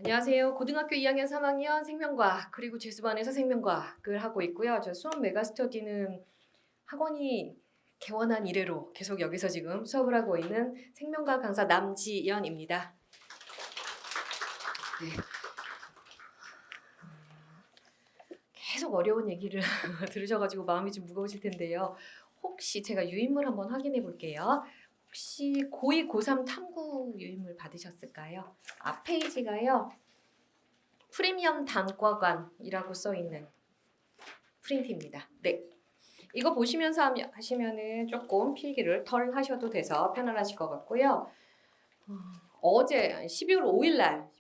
안녕하세요. 고등학교 2학년 3학년 생명과학 그리고 재수반에서 생명과학을 하고 있고요. 저 수업 메가스터디는 학원이 개원한 이래로 계속 여기서 지금 수업을 하고 있는 생명과학 강사 남지연입니다. 네. 계속 어려운 얘기를 들으셔가지고 마음이 좀 무거우실 텐데요. 혹시 제가 유인물 한번 확인해 볼게요. 혹시 고2, 고3 탐구 유인물 받으셨을까요? 앞 페이지가요. 프리미엄 단과관이라고 써있는 프린트입니다. 네. 이거 보시면서 하시면은 조금 필기를 덜 하셔도 돼서 편안하실 것 같고요. 어제 12월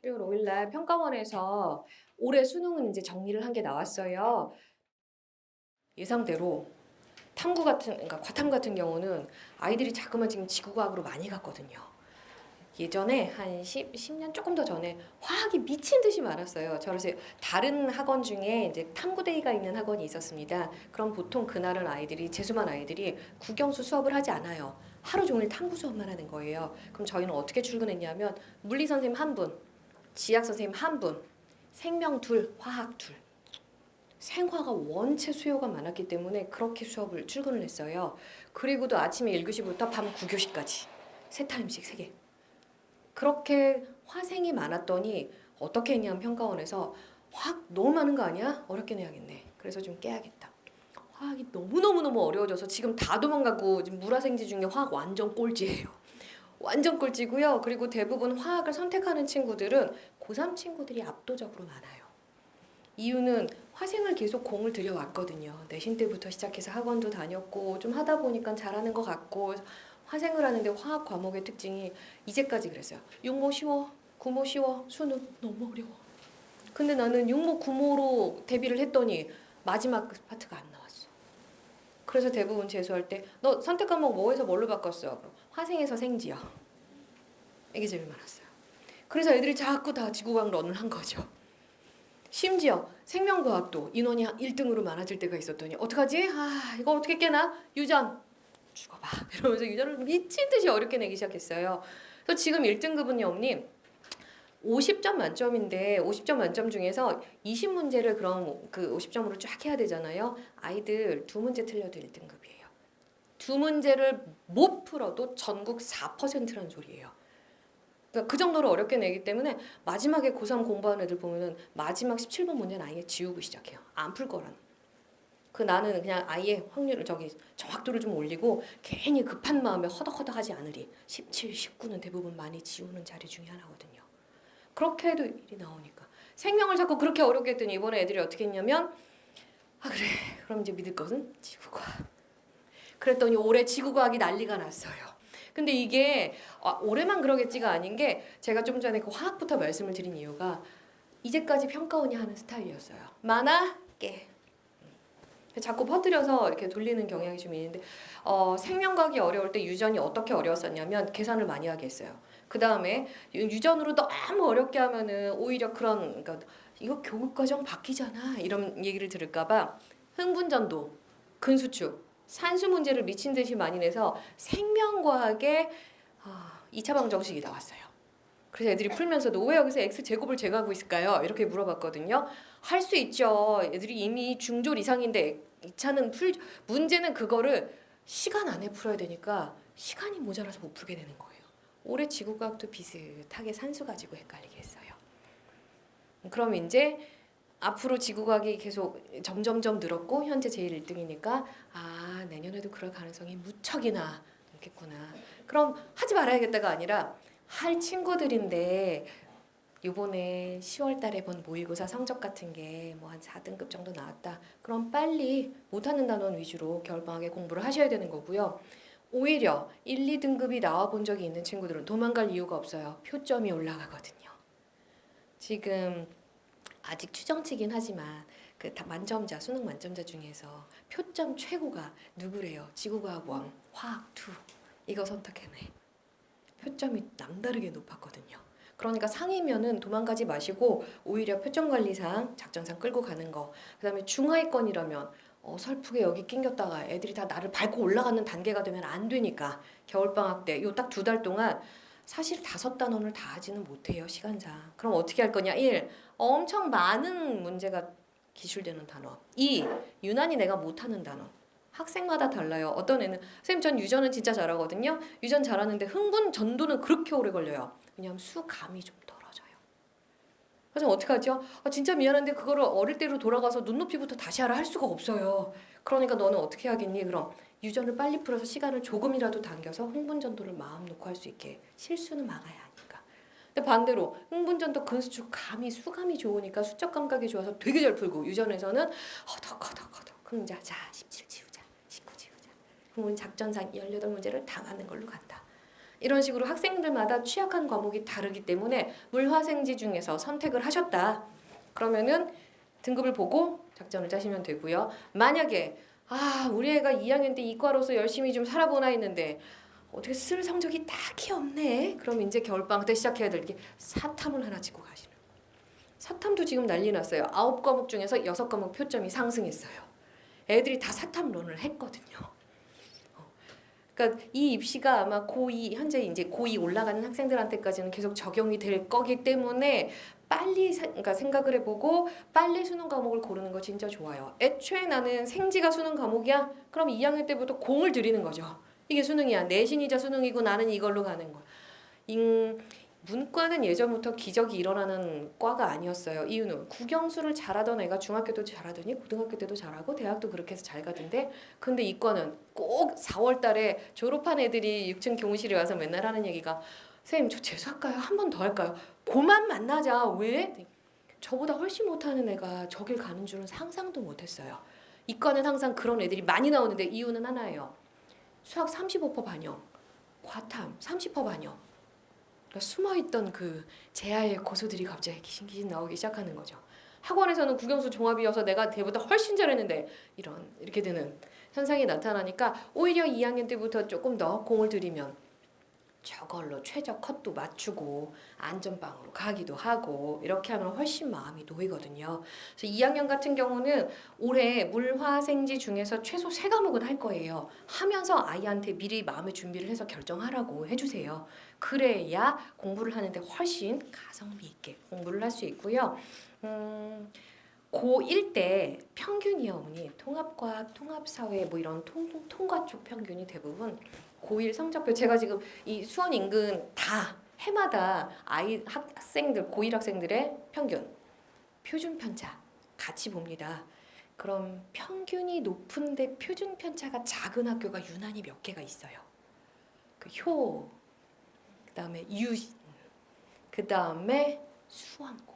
5일 날 평가원에서 올해 수능은 이제 정리를 한 게 나왔어요. 예상대로 그러니까 과탐 같은 경우는 아이들이 자꾸만 지금 지구과학으로 많이 갔거든요. 예전에 한 10년 조금 더 전에 화학이 미친 듯이 많았어요. 그래서 다른 학원 중에 이제 탐구데이가 있는 학원이 있었습니다. 그럼 보통 그날은 재수반 아이들이 국영수 수업을 하지 않아요. 하루 종일 탐구 수업만 하는 거예요. 그럼 저희는 어떻게 출근했냐면 물리 선생님 한 분, 지학 선생님 한 분, 생명 둘, 화학 둘. 생화가 원체 수요가 많았기 때문에 그렇게 수업을 출근을 했어요. 그리고도 아침에 1교시부터 밤 9교시까지 세 타임씩 3개. 그렇게 화생이 많았더니 어떻게 했냐면 평가원에서 화학 너무 많은 거 아니야? 어렵게 내야겠네. 그래서 좀 깨야겠다. 화학이 너무너무너무 어려워져서 지금 다 도망가고 지금 물화생지 중에 화학 완전 꼴찌예요. 완전 꼴찌고요. 그리고 대부분 화학을 선택하는 친구들은 고3 친구들이 압도적으로 많아요. 이유는 화생을 계속 공을 들여왔거든요. 내신 때부터 시작해서 학원도 다녔고 좀 하다 보니까 잘하는 것 같고 화생을 하는데 화학 과목의 특징이 이제까지 그랬어요. 육모 쉬워, 구모 쉬워, 수능 너무 어려워. 근데 나는 육모, 구모로 대비를 했더니 마지막 파트가 안 나왔어. 그래서 대부분 재수할 때 너 선택 과목 뭐에서 뭘로 바꿨어? 그럼 화생에서 생지요. 이게 제일 많았어요. 그래서 애들이 자꾸 다 지구과학 런을 한 거죠. 심지어 생명과학도 인원이 1등으로 많아질 때가 있었더니 어떡하지? 아 이거 어떻게 깨나? 유전 죽어봐 이러면서 유전을 미친 듯이 어렵게 내기 시작했어요. 그래서 지금 1등급은요 언니 50점 만점인데 50점 만점 중에서 20문제를 그럼 그 50점으로 쫙 해야 되잖아요. 아이들 2문제 틀려도 1등급이에요. 2문제를 못 풀어도 전국 4%라는 소리예요. 그러니까 그 정도로 어렵게 내기 때문에 마지막에 고3 공부하는 애들 보면은 마지막 17번 문제는 아예 지우고 시작해요. 안 풀 거라는. 나는 그냥 아예 정확도를 좀 올리고 괜히 급한 마음에 허덕허덕하지 않으리. 17, 19는 대부분 많이 지우는 자리 중에 하나거든요. 그렇게 해도 일이 나오니까. 생명을 자꾸 그렇게 어렵게 했더니 이번에 애들이 어떻게 했냐면 아 그래 그럼 이제 믿을 것은 지구과학. 그랬더니 올해 지구과학이 난리가 났어요. 근데 이게 올해만 그러겠지가 아닌 게 제가 좀 전에 그 화학부터 말씀을 드린 이유가 이제까지 평가원이 하는 스타일이었어요. 많아? 깨. 자꾸 퍼뜨려서 이렇게 돌리는 경향이 좀 있는데 생명과학이 어려울 때 유전이 어떻게 어려웠었냐면 계산을 많이 하게 했어요. 그 다음에 유전으로 너무 어렵게 하면은 오히려 그러니까 이거 교육과정 바뀌잖아 이런 얘기를 들을까봐 흥분전도, 근수축, 산수 문제를 미친 듯이 많이 내서 생명과학의 2차 방정식이 나왔어요. 그래서 애들이 풀면서도 왜 여기서 x제곱을 제거하고 있을까요? 이렇게 물어봤거든요. 할 수 있죠. 애들이 이미 중졸 이상인데 2차는 문제는 그거를 시간 안에 풀어야 되니까 시간이 모자라서 못 풀게 되는 거예요. 올해 지구과학도 비슷하게 산수 가지고 헷갈리게 했어요. 그럼 이제 앞으로 지구과학이 계속 점점점 늘었고 현재 제일 1등이니까 내년에도 그럴 가능성이 무척이나 높겠구나. 그럼 하지 말아야겠다가 아니라 할 친구들인데 요번에 10월 달에 본 모의고사 성적 같은 게 뭐 한 4등급 정도 나왔다. 그럼 빨리 못하는 단원 위주로 겨울방학에 공부를 하셔야 되는 거고요. 오히려 1, 2등급이 나와 본 적이 있는 친구들은 도망갈 이유가 없어요. 표점이 올라가거든요. 지금 아직 추정치긴 하지만 그 만점자 수능 만점자 중에서 표점 최고가 누구래요? 지구과학 1, 화학 2 이거 선택해내. 표점이 남다르게 높았거든요. 그러니까 상이면은 도망가지 마시고 오히려 표점 관리상 작전상 끌고 가는 거. 그다음에 중하위권이라면 어설프게 여기 낑겼다가 애들이 다 나를 밟고 올라가는 단계가 되면 안 되니까 겨울방학 때 요 딱 2달 동안 사실 5단원을 다 하지는 못해요, 시간상. 그럼 어떻게 할 거냐? 1. 엄청 많은 문제가 기출되는 단원. 2. 유난히 내가 못하는 단원. 학생마다 달라요. 어떤 애는 선생님 전 유전은 진짜 잘하거든요. 유전 잘하는데 흥분 전도는 그렇게 오래 걸려요. 왜냐하면 수감이 좀 떨어져요. 그래서 어떻게 하죠? 진짜 미안한데 그거를 어릴 때로 돌아가서 눈높이부터 다시 하라 할 수가 없어요. 그러니까 너는 어떻게 하겠니? 그럼 유전을 빨리 풀어서 시간을 조금이라도 당겨서 흥분 전도를 마음 놓고 할 수 있게 실수는 막아야 하니까. 근데 반대로 흥분 전도 근수축 감이 수감이 좋으니까 수적 감각이 좋아서 되게 잘 풀고 유전에서는 허덕허덕허덕 흥자 자 17 지우자 19 지우자. 그러면 작전상 18문제를 다 맞는 걸로 간다. 이런 식으로 학생들마다 취약한 과목이 다르기 때문에 물화생지 중에서 선택을 하셨다. 그러면은 등급을 보고 작전을 짜시면 되고요. 만약에 우리 애가 2학년 때 이과로서 열심히 좀 살아보나 했는데 어떻게 쓸 성적이 딱히 없네. 그럼 이제 겨울방학 때 시작해야 될 게 사탐을 하나 짚고 가시는. 사탐도 지금 난리 났어요. 9과목 중에서 6과목 표점이 상승했어요. 애들이 다 사탐론을 했거든요. 그러니까 이 입시가 아마 고2 현재 이제 고2 올라가는 학생들한테까지는 계속 적용이 될 거기 때문에 빨리 그러니까 생각을 해보고 빨리 수능 과목을 고르는 거 진짜 좋아요. 애초에 나는 생지가 수능 과목이야? 그럼 2학년 때부터 공을 들이는 거죠. 이게 수능이야. 내신이자 수능이고 나는 이걸로 가는 거야. 문과는 예전부터 기적이 일어나는 과가 아니었어요. 이유는 국영수를 잘하던 애가 중학교 때도 잘하더니 고등학교 때도 잘하고 대학도 그렇게 해서 잘 가던데 근데 이과는 꼭 4월 달에 졸업한 애들이 6층 교무실에 와서 맨날 하는 얘기가 선생님 저 재수할까요? 한 번 더 할까요? 고만 만나자. 왜? 저보다 훨씬 못하는 애가 저길 가는 줄은 상상도 못했어요. 이과는 항상 그런 애들이 많이 나오는데 이유는 하나예요. 수학 35% 반영, 과탐 30% 반영. 그러니까 숨어있던 그 제아의 고수들이 갑자기 기신기신 나오기 시작하는 거죠. 학원에서는 국영수 종합이어서 내가 걔보다 훨씬 잘했는데 이렇게 되는 현상이 나타나니까 오히려 2학년 때부터 조금 더 공을 들이면 저걸로 최저 컷도 맞추고 안전빵으로 가기도 하고 이렇게 하면 훨씬 마음이 놓이거든요. 그래서 2학년 같은 경우는 올해 물화생지 중에서 최소 3과목은 할 거예요. 하면서 아이한테 미리 마음의 준비를 해서 결정하라고 해주세요. 그래야 공부를 하는데 훨씬 가성비 있게 공부를 할 수 있고요. 고1 때 평균이요, 어머니. 통합과학, 통합사회 뭐 이런 통과 쪽 평균이 대부분 고1 성적표 제가 지금 이 수원 인근 다 해마다 학생들 고1 학생들의 평균 표준 편차 같이 봅니다. 그럼 평균이 높은데 표준 편차가 작은 학교가 유난히 몇 개가 있어요. 그다음에 유신, 그다음에 수원고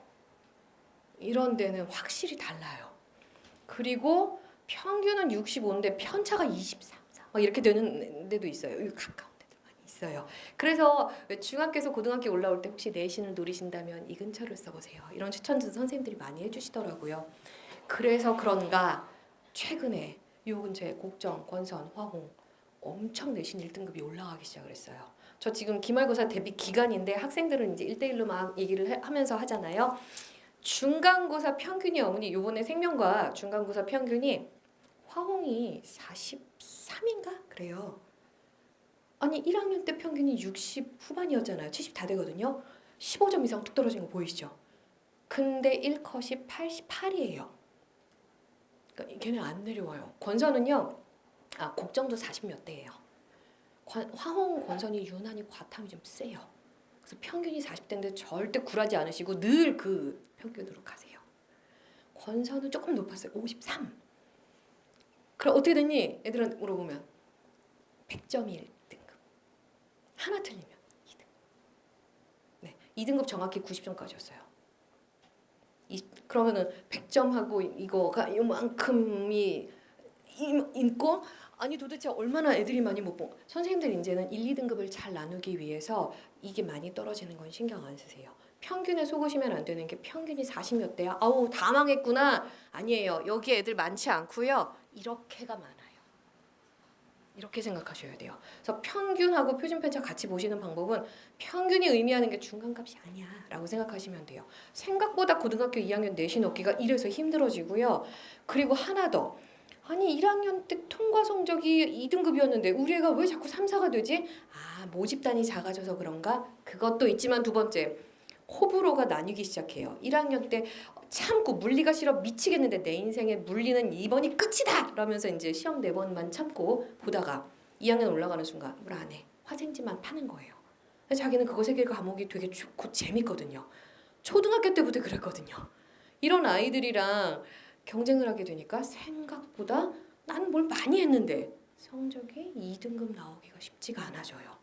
이런 데는 확실히 달라요. 그리고 평균은 65인데 편차가 23, 4 막 이렇게 되는 데도 있어요. 여기 가까운 데도 많이 있어요. 그래서 중학교에서 고등학교 올라올 때 혹시 내신을 노리신다면 이 근처를 써보세요. 이런 추천도 선생님들이 많이 해주시더라고요. 그래서 그런가 최근에 요 근처에 곡정, 권선, 화홍 엄청 내신 1등급이 올라가기 시작을 했어요. 저 지금 기말고사 대비 기간인데 학생들은 이제 1대1로 막 얘기를 하면서 하잖아요. 중간고사 평균이 어머니 요번에 생명과 중간고사 평균이 화홍이 43인가 그래요. 아니 1학년 때 평균이 60 후반이었잖아요. 70 다 되거든요. 15점 이상 뚝 떨어진 거 보이시죠? 근데 1컷이 88이에요. 그러니까 걔네 안 내려와요. 권선은요. 곡정도 40 몇 대예요. 화홍 권선이 유난히 과탐이 좀 세요. 그래서 평균이 40대인데 절대 굴하지 않으시고 늘 그 평균으로 가세요. 권선은 조금 높았어요. 53. 그럼 어떻게 됐니? 애들한테 물어보면 100점이 1등급. 하나 틀리면 2등. 네, 2등급 정확히 90점까지였어요. 그러면은 100점하고 이거가 이만큼이 있고 아니 도대체 얼마나 애들이 많이 못 본 선생님들 이제는 1, 2등급을 잘 나누기 위해서 이게 많이 떨어지는 건 신경 안 쓰세요. 평균에 속으시면 안 되는 게 평균이 40 몇 대야. 아우 다 망했구나. 아니에요. 여기 애들 많지 않고요. 이렇게가 많아요. 이렇게 생각하셔야 돼요. 그래서 평균하고 표준 편차 같이 보시는 방법은 평균이 의미하는 게 중간값이 아니야 라고 생각하시면 돼요. 생각보다 고등학교 2학년 내신 얻기가 이래서 힘들어지고요. 그리고 하나 더 아니 1학년 때 통과 성적이 2등급이었는데 우리 애가 왜 자꾸 3, 4가 되지? 아 모집단이 작아져서 그런가? 그것도 있지만 두 번째 호불호가 나뉘기 시작해요. 1학년 때 참고 물리가 싫어 미치겠는데 내 인생에 물리는 이번이 끝이다! 라면서 이제 시험 4번만 참고 보다가 2학년 올라가는 순간 뭘 안 해. 화생지만 파는 거예요. 자기는 그거 3개 과목이 되게 좋고 재밌거든요. 초등학교 때부터 그랬거든요. 이런 아이들이랑 경쟁을 하게 되니까 생각보다 나는 뭘 많이 했는데 성적이 2등급 나오기가 쉽지가 않아져요.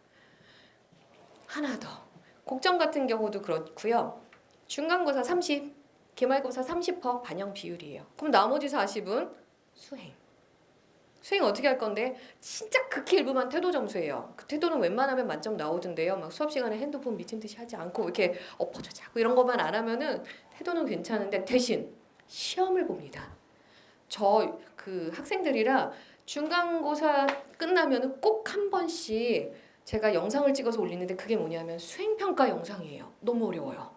하나 더. 곡점 같은 경우도 그렇고요. 중간고사 30, 기말고사 30% 반영 비율이에요. 그럼 나머지 40은 수행. 수행 어떻게 할 건데 진짜 극히 일부만 태도 점수예요. 그 태도는 웬만하면 만점 나오던데요. 막 수업 시간에 핸드폰 미친 듯이 하지 않고 이렇게 엎어져 자고 이런 것만 안 하면은 태도는 괜찮은데 대신 시험을 봅니다. 저 그 학생들이라 중간고사 끝나면은 꼭 한 번씩 제가 영상을 찍어서 올리는데 그게 뭐냐면 수행평가 영상이에요. 너무 어려워요.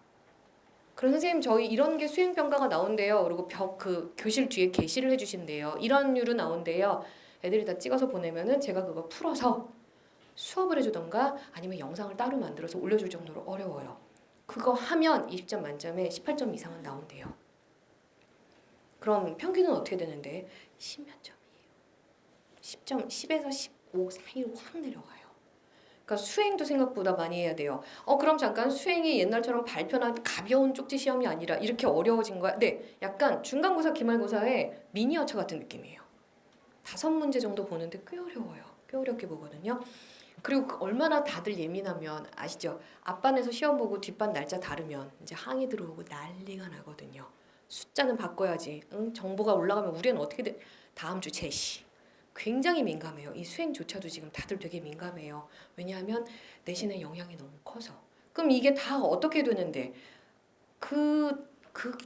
그럼 선생님 저희 이런 게 수행평가가 나온대요. 그리고 그 교실 뒤에 게시를 해주신대요. 이런 류로 나온대요. 애들이 다 찍어서 보내면은 제가 그거 풀어서 수업을 해주던가 아니면 영상을 따로 만들어서 올려줄 정도로 어려워요. 그거 하면 20점 만점에 18점 이상은 나온대요. 그럼 평균은 어떻게 되는데 10몇 점이에요. 10점, 10에서 15 사이로 확 내려가요. 그러니까 수행도 생각보다 많이 해야 돼요. 그럼 잠깐 수행이 옛날처럼 발표나 가벼운 쪽지 시험이 아니라 이렇게 어려워진 거야? 네, 약간 중간고사, 기말고사의 미니어처 같은 느낌이에요. 5문제 정도 보는데 꽤 어려워요. 꽤 어렵게 보거든요. 그리고 얼마나 다들 예민하면 아시죠? 앞반에서 시험 보고 뒷반 날짜 다르면 이제 항의 들어오고 난리가 나거든요. 숫자는 바꿔야지. 응? 정보가 올라가면 우리 애는 어떻게 돼? 다음 주 제시. 굉장히 민감해요. 이 수행조차도 지금 다들 되게 민감해요. 왜냐하면 내신의 영향이 너무 커서. 그럼 이게 다 어떻게 되는데 그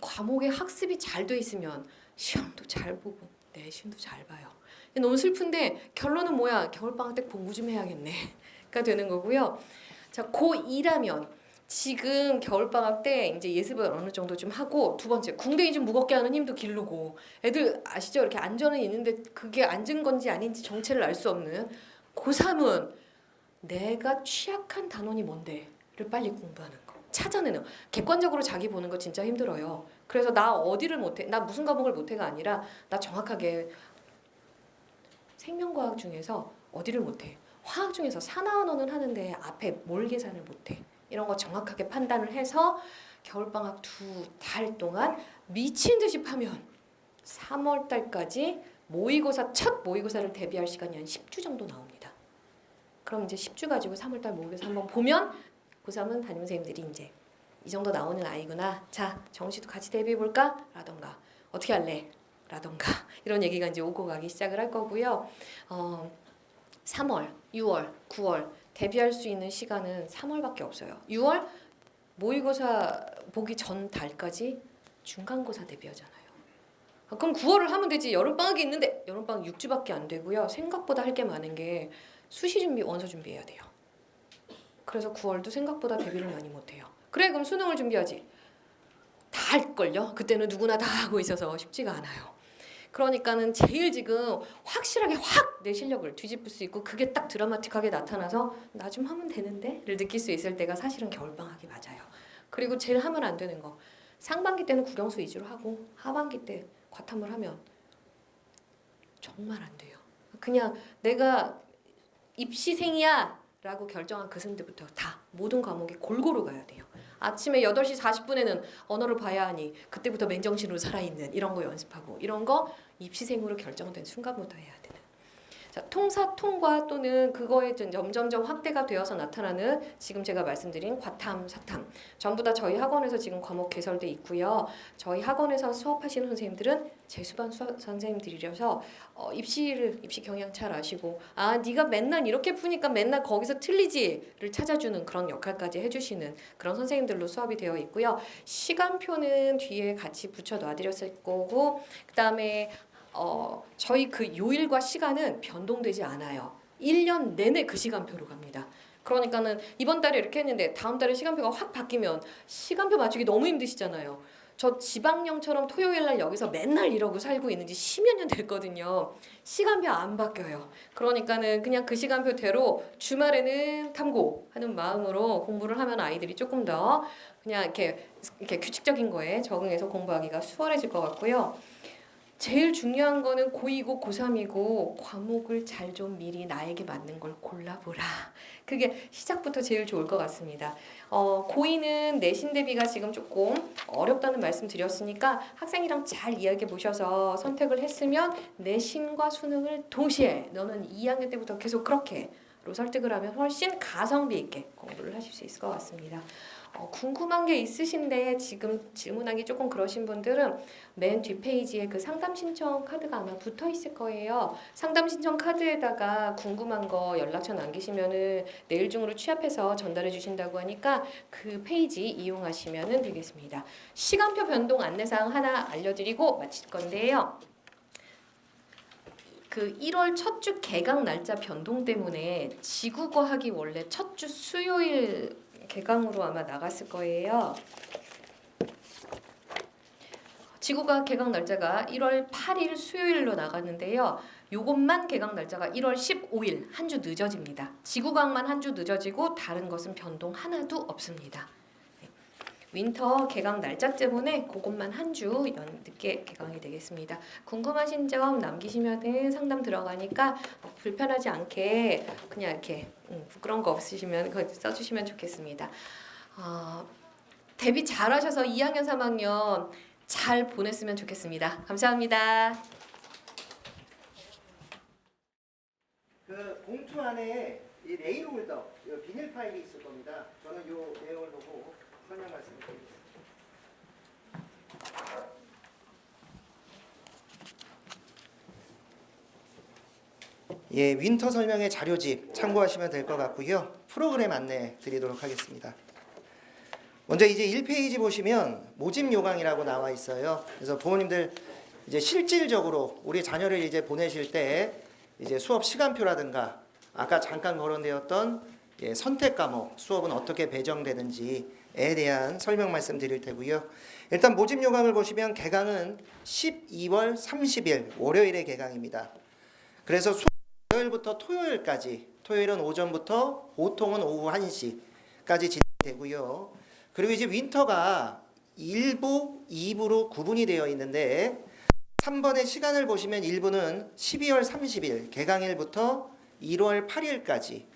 과목의 학습이 잘 돼 있으면 시험도 잘 보고 내신도 잘 봐요. 너무 슬픈데 결론은 뭐야? 겨울방학 때 공부 좀 해야겠네.가 되는 거고요. 자, 고2라면 지금 겨울방학 때 이제 예습을 어느 정도 좀 하고 두 번째 궁뎅이 좀 무겁게 하는 힘도 기르고 애들 아시죠? 이렇게 안전은 있는데 그게 앉은 건지 아닌지 정체를 알 수 없는 고3은 내가 취약한 단원이 뭔데를 빨리 공부하는 거 찾아내는 객관적으로 자기 보는 거 진짜 힘들어요. 그래서 나 어디를 못해 나 무슨 과목을 못해가 아니라 나 정확하게 생명과학 중에서 어디를 못해 화학 중에서 산화언어는 하는데 앞에 뭘 계산을 못해 이런 거 정확하게 판단을 해서 겨울방학 2달 동안 미친 듯이 파면 3월 달까지 모의고사 첫 모의고사를 대비할 시간이 한 10주 정도 나옵니다. 그럼 이제 10주 가지고 3월 달 모의고사 한번 보면 고3은 담임선생님들이 이제 이 정도 나오는 아이구나. 자, 정시도 같이 대비해 볼까? 라던가 어떻게 할래? 라던가 이런 얘기가 이제 오고 가기 시작을 할 거고요. 3월, 6월, 9월 대비할 수 있는 시간은 3월밖에 없어요. 6월 모의고사 보기 전 달까지 중간고사 대비하잖아요. 그럼 9월을 하면 되지. 여름방학이 있는데 여름방학 6주밖에 안 되고요. 생각보다 할 게 많은 게 수시 준비, 원서 준비해야 돼요. 그래서 9월도 생각보다 대비를 많이 못해요. 그래 그럼 수능을 준비하지. 다 할걸요. 그때는 누구나 다 하고 있어서 쉽지가 않아요. 그러니까는 제일 지금 확실하게 확 내 실력을 뒤집을 수 있고 그게 딱 드라마틱하게 나타나서 나 좀 하면 되는데를 느낄 수 있을 때가 사실은 겨울방학이 맞아요. 그리고 제일 하면 안 되는 거 상반기 때는 국영수 위주로 하고 하반기 때 과탐을 하면 정말 안 돼요. 그냥 내가 입시생이야 라고 결정한 그 순간부터 다 모든 과목이 골고루 가야 돼요. 아침에 8시 40분에는 언어를 봐야 하니 그때부터 맨정신으로 살아있는 이런 거 연습하고 이런 거 입시생으로 결정된 순간부터 해야 되는. 자, 통사, 통과 또는 그거에 점점점 확대가 되어서 나타나는 지금 제가 말씀드린 과탐, 사탐 전부 다 저희 학원에서 지금 과목 개설돼 있고요. 저희 학원에서 수업하시는 선생님들은 재수반 선생님들이라서 입시 경향 잘 아시고 아 네가 맨날 이렇게 푸니까 맨날 거기서 틀리지를 찾아주는 그런 역할까지 해주시는 그런 선생님들로 수업이 되어 있고요. 시간표는 뒤에 같이 붙여 놔드렸을 거고 그 다음에 저희 그 요일과 시간은 변동되지 않아요. 1년 내내 그 시간표로 갑니다. 그러니까는 이번 달에 이렇게 했는데 다음 달에 시간표가 확 바뀌면 시간표 맞추기 너무 힘드시잖아요. 저 지방령처럼 토요일 날 여기서 맨날 이러고 살고 있는 지 10여 년 됐거든요. 시간표 안 바뀌어요. 그러니까는 그냥 그 시간표대로 주말에는 탐구하는 마음으로 공부를 하면 아이들이 조금 더 그냥 이렇게 규칙적인 거에 적응해서 공부하기가 수월해질 것 같고요. 제일 중요한 거는 고2고 고3이고 과목을 잘 좀 미리 나에게 맞는 걸 골라보라. 그게 시작부터 제일 좋을 것 같습니다. 고2는 내신 대비가 지금 조금 어렵다는 말씀 드렸으니까 학생이랑 잘 이야기해 보셔서 선택을 했으면 내신과 수능을 동시에 너는 2학년 때부터 계속 그렇게로 설득을 하면 훨씬 가성비 있게 공부를 하실 수 있을 것 같습니다. 궁금한 게 있으신데 지금 질문하기 조금 그러신 분들은 맨 뒷페이지에 그 상담 신청 카드가 아마 붙어 있을 거예요. 상담 신청 카드에다가 궁금한 거 연락처 남기시면은 내일 중으로 취합해서 전달해 주신다고 하니까 그 페이지 이용하시면 되겠습니다. 시간표 변동 안내사항 하나 알려드리고 마칠 건데요. 그 1월 첫 주 개강 날짜 변동 때문에 지구과학이 원래 첫 주 수요일 개강으로 아마 나갔을 거예요. 지구과학 개강 날짜가 1월 8일 수요일로 나갔는데요. 요것만 개강 날짜가 1월 15일 한 주 늦어집니다. 지구과학만 한 주 늦어지고 다른 것은 변동 하나도 없습니다. 윈터 개강 날짜 때문에 그것만 한 주 늦게 개강이 되겠습니다. 궁금하신 점 남기시면 상담 들어가니까 불편하지 않게 그냥 이렇게 부끄러운 거 없으시면 그거 써주시면 좋겠습니다. 대비 잘하셔서 2학년 3학년 잘 보냈으면 좋겠습니다. 감사합니다. 그 봉투 안에 이 레일 홀더, 이 비닐 파일이 있을 겁니다. 저는 이 내용을 보고 설명 말씀드리겠습니다. 예, 윈터 설명의 자료집 참고하시면 될 것 같고요. 프로그램 안내 드리도록 하겠습니다. 먼저 이제 1페이지 보시면 모집 요강이라고 나와 있어요. 그래서 부모님들 이제 실질적으로 우리 자녀를 이제 보내실 때 이제 수업 시간표라든가 아까 잠깐 거론되었던 선택 과목 수업은 어떻게 배정되는지에 대한 설명 말씀 드릴 테고요. 일단 모집 요강을 보시면 개강은 12월 30일 월요일에 개강입니다. 그래서 수업 월요일부터 토요일까지, 토요일은 오전부터 보통은 오후 1시까지 진행되고요. 그리고 이제 윈터가 1부, 2부로 구분이 되어 있는데 3번의 시간을 보시면 1부는 12월 30일 개강일부터 1월 8일까지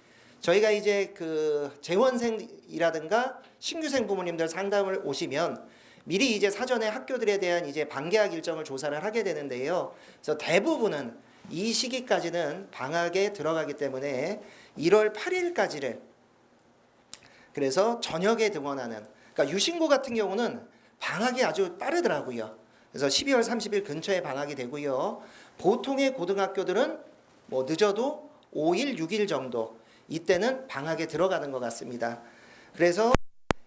저희가 이제 그 재원생이라든가 신규생 부모님들 상담을 오시면 미리 이제 사전에 학교들에 대한 이제 반개학 일정을 조사를 하게 되는데요. 그래서 대부분은 이 시기까지는 방학에 들어가기 때문에 1월 8일까지를 그래서 저녁에 등원하는, 그러니까 유신고 같은 경우는 방학이 아주 빠르더라고요. 그래서 12월 30일 근처에 방학이 되고요. 보통의 고등학교들은 뭐 늦어도 5일, 6일 정도 이때는 방학에 들어가는 것 같습니다. 그래서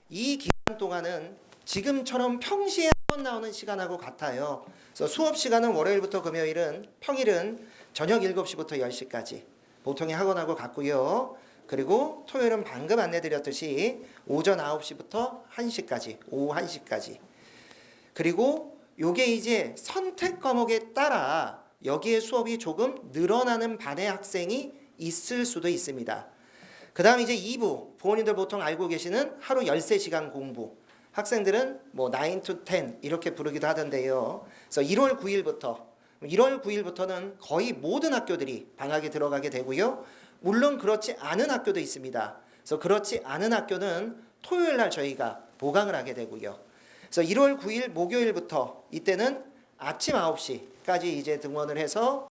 이 기간 동안은 지금처럼 평시에 한 번 나오는 시간하고 같아요. 그래서 수업 시간은 월요일부터 금요일은 평일은 저녁 7시부터 10시까지 보통의 학원하고 같고요. 그리고 토요일은 방금 안내드렸듯이 오전 9시부터 1시까지, 오후 1시까지. 그리고 요게 이제 선택 과목에 따라 여기에 수업이 조금 늘어나는 반의 학생이 있을 수도 있습니다. 그 다음 이제 2부, 부모님들 보통 알고 계시는 하루 13시간 공부. 학생들은 뭐 9 to 10 이렇게 부르기도 하던데요. 그래서 1월 9일부터는 거의 모든 학교들이 방학에 들어가게 되고요. 물론 그렇지 않은 학교도 있습니다. 그래서 그렇지 않은 학교는 토요일 날 저희가 보강을 하게 되고요. 그래서 1월 9일 목요일부터 이때는 아침 9시까지 이제 등원을 해서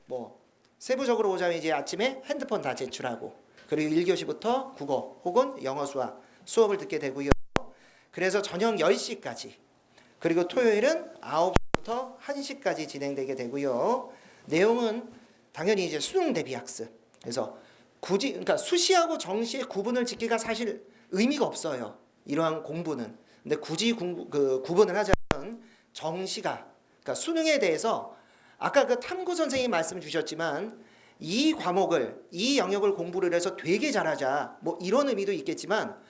뭐 세부적으로 보자면 이제 아침에 핸드폰 다 제출하고 그리고 1교시부터 국어 혹은 영어 수학 수업을 듣게 되고요. 그래서 저녁 10시까지 그리고 토요일은 9시부터 1시까지 진행되게 되고요. 내용은 당연히 이제 수능 대비 학습. 그래서 굳이 그러니까 수시하고 정시의 구분을 짓기가 사실 의미가 없어요. 이러한 공부는. 근데 굳이 구분을 하자면 정시가 그러니까 수능에 대해서 아까 그 탐구 선생님이 말씀 주셨지만 이 과목을 이 영역을 공부를 해서 되게 잘하자 뭐 이런 의미도 있겠지만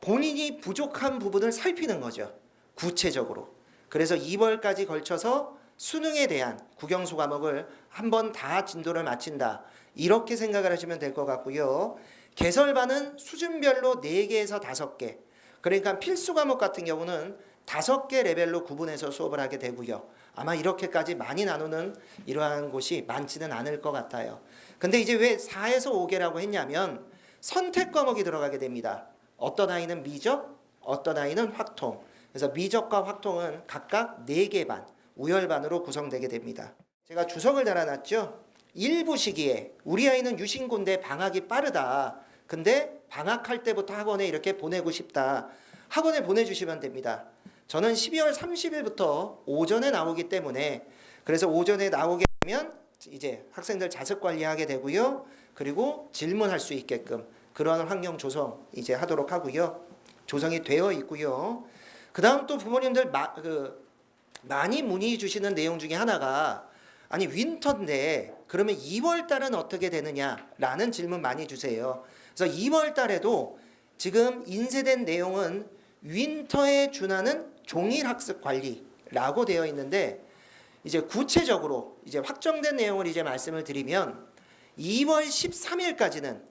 본인이 부족한 부분을 살피는 거죠. 구체적으로. 그래서 2월까지 걸쳐서 수능에 대한 국영수 과목을 한번 다 진도를 마친다. 이렇게 생각을 하시면 될 것 같고요. 개설반은 수준별로 4개에서 5개. 그러니까 필수 과목 같은 경우는 5개 레벨로 구분해서 수업을 하게 되고요. 아마 이렇게까지 많이 나누는 이러한 곳이 많지는 않을 것 같아요. 근데 이제 왜 4에서 5개라고 했냐면 선택 과목이 들어가게 됩니다. 어떤 아이는 미적, 어떤 아이는 확통. 그래서 미적과 확통은 각각 4개 반, 우열반으로 구성되게 됩니다. 제가 주석을 달아놨죠. 일부 시기에 우리 아이는 유신고인데 방학이 빠르다. 근데 방학할 때부터 학원에 이렇게 보내고 싶다. 학원에 보내주시면 됩니다. 저는 12월 30일부터 오전에 나오기 때문에 그래서 오전에 나오게 되면 이제 학생들 자습 관리하게 되고요. 그리고 질문할 수 있게끔 그러한 환경 조성 이제 하도록 하고요. 조성이 되어 있고요. 그 다음 또 부모님들 많이 문의 주시는 내용 중에 하나가 아니 윈터인데 그러면 2월 달은 어떻게 되느냐라는 질문 많이 주세요. 그래서 2월 달에도 지금 인쇄된 내용은 윈터에 준하는 종일 학습 관리라고 되어 있는데 이제 구체적으로 이제 확정된 내용을 이제 말씀을 드리면 2월 13일까지는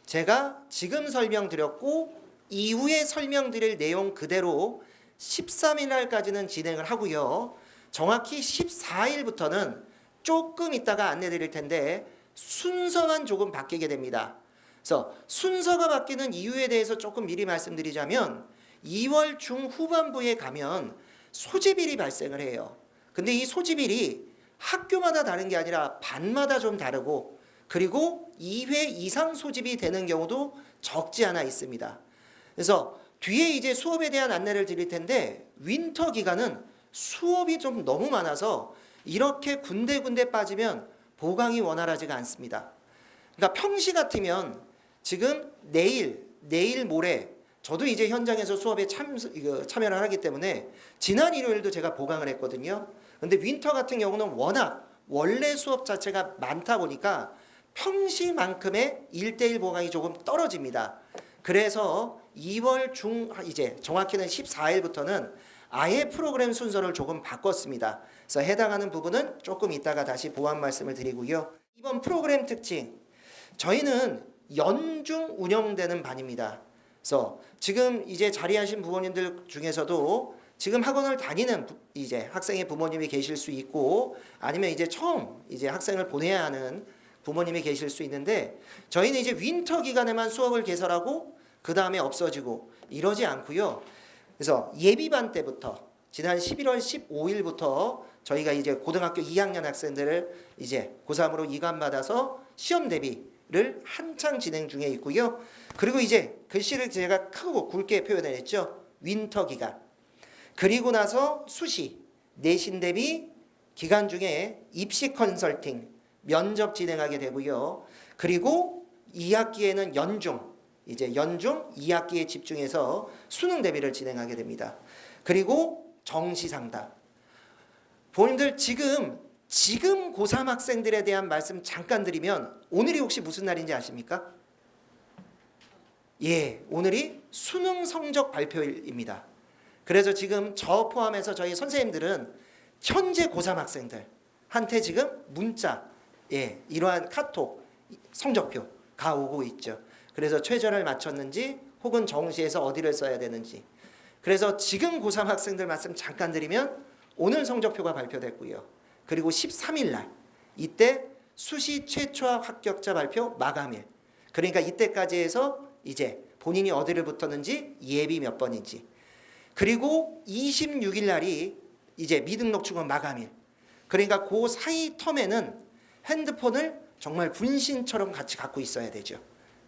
제가 지금 설명드렸고 이후에 설명드릴 내용 그대로 13일 날까지는 진행을 하고요. 정확히 14일부터는 조금 있다가 안내 드릴 텐데 순서만 조금 바뀌게 됩니다. 그래서 순서가 바뀌는 이유에 대해서 조금 미리 말씀드리자면 2월 중후반부에 가면 소집일이 발생을 해요. 근데 이 소집일이 학교마다 다른 게 아니라 반마다 좀 다르고 그리고 2회 이상 소집이 되는 경우도 적지 않아 있습니다. 그래서 뒤에 이제 수업에 대한 안내를 드릴 텐데 윈터 기간은 수업이 좀 너무 많아서 이렇게 군데군데 빠지면 보강이 원활하지가 않습니다. 그러니까 평시 같으면 지금 내일 모레 저도 이제 현장에서 수업에 참여를 하기 때문에 지난 일요일도 제가 보강을 했거든요. 근데 윈터 같은 경우는 워낙 원래 수업 자체가 많다 보니까 평시만큼의 1대1 보강이 조금 떨어집니다. 그래서 2월 중 이제 정확히는 14일부터는 아예 프로그램 순서를 조금 바꿨습니다. 그래서 해당하는 부분은 조금 이따가 다시 보완 말씀을 드리고요. 이번 프로그램 특징 저희는 연중 운영되는 반입니다. 그래서 지금 이제 자리하신 부모님들 중에서도 지금 학원을 다니는 이제 학생의 부모님이 계실 수 있고 아니면 이제 처음 이제 학생을 보내야 하는 부모님이 계실 수 있는데 저희는 이제 윈터 기간에만 수업을 개설하고 그 다음에 없어지고 이러지 않고요. 그래서 예비반 때부터 지난 11월 15일부터 저희가 이제 고등학교 2학년 학생들을 이제 고3으로 이관받아서 시험 대비를 한창 진행 중에 있고요. 그리고 이제 글씨를 제가 크고 굵게 표현을 했죠. 윈터 기간. 그리고 나서 수시, 내신 대비 기간 중에 입시 컨설팅, 면접 진행하게 되고요. 그리고 2학기에는 연중 2학기에 집중해서 수능 대비를 진행하게 됩니다. 그리고 정시 상담. 부모님들 지금 고3 학생들에 대한 말씀 잠깐 드리면 오늘이 혹시 무슨 날인지 아십니까? 예, 오늘이 수능 성적 발표일입니다. 그래서 지금 저 포함해서 저희 선생님들은 현재 고3 학생들한테 지금 문자, 이러한 카톡, 성적표가 오고 있죠. 그래서 최저를 맞췄는지 혹은 정시에서 어디를 써야 되는지. 그래서 지금 고3 학생들 말씀 잠깐 드리면 오늘 성적표가 발표됐고요. 그리고 13일 날 이때 수시 최초 합격자 발표 마감일. 그러니까 이때까지 해서 이제 본인이 어디를 붙었는지 예비 몇 번인지. 그리고 26일 날이 이제 미등록 충원 마감일. 그러니까 그 사이 텀에는 핸드폰을 정말 분신처럼 같이 갖고 있어야 되죠.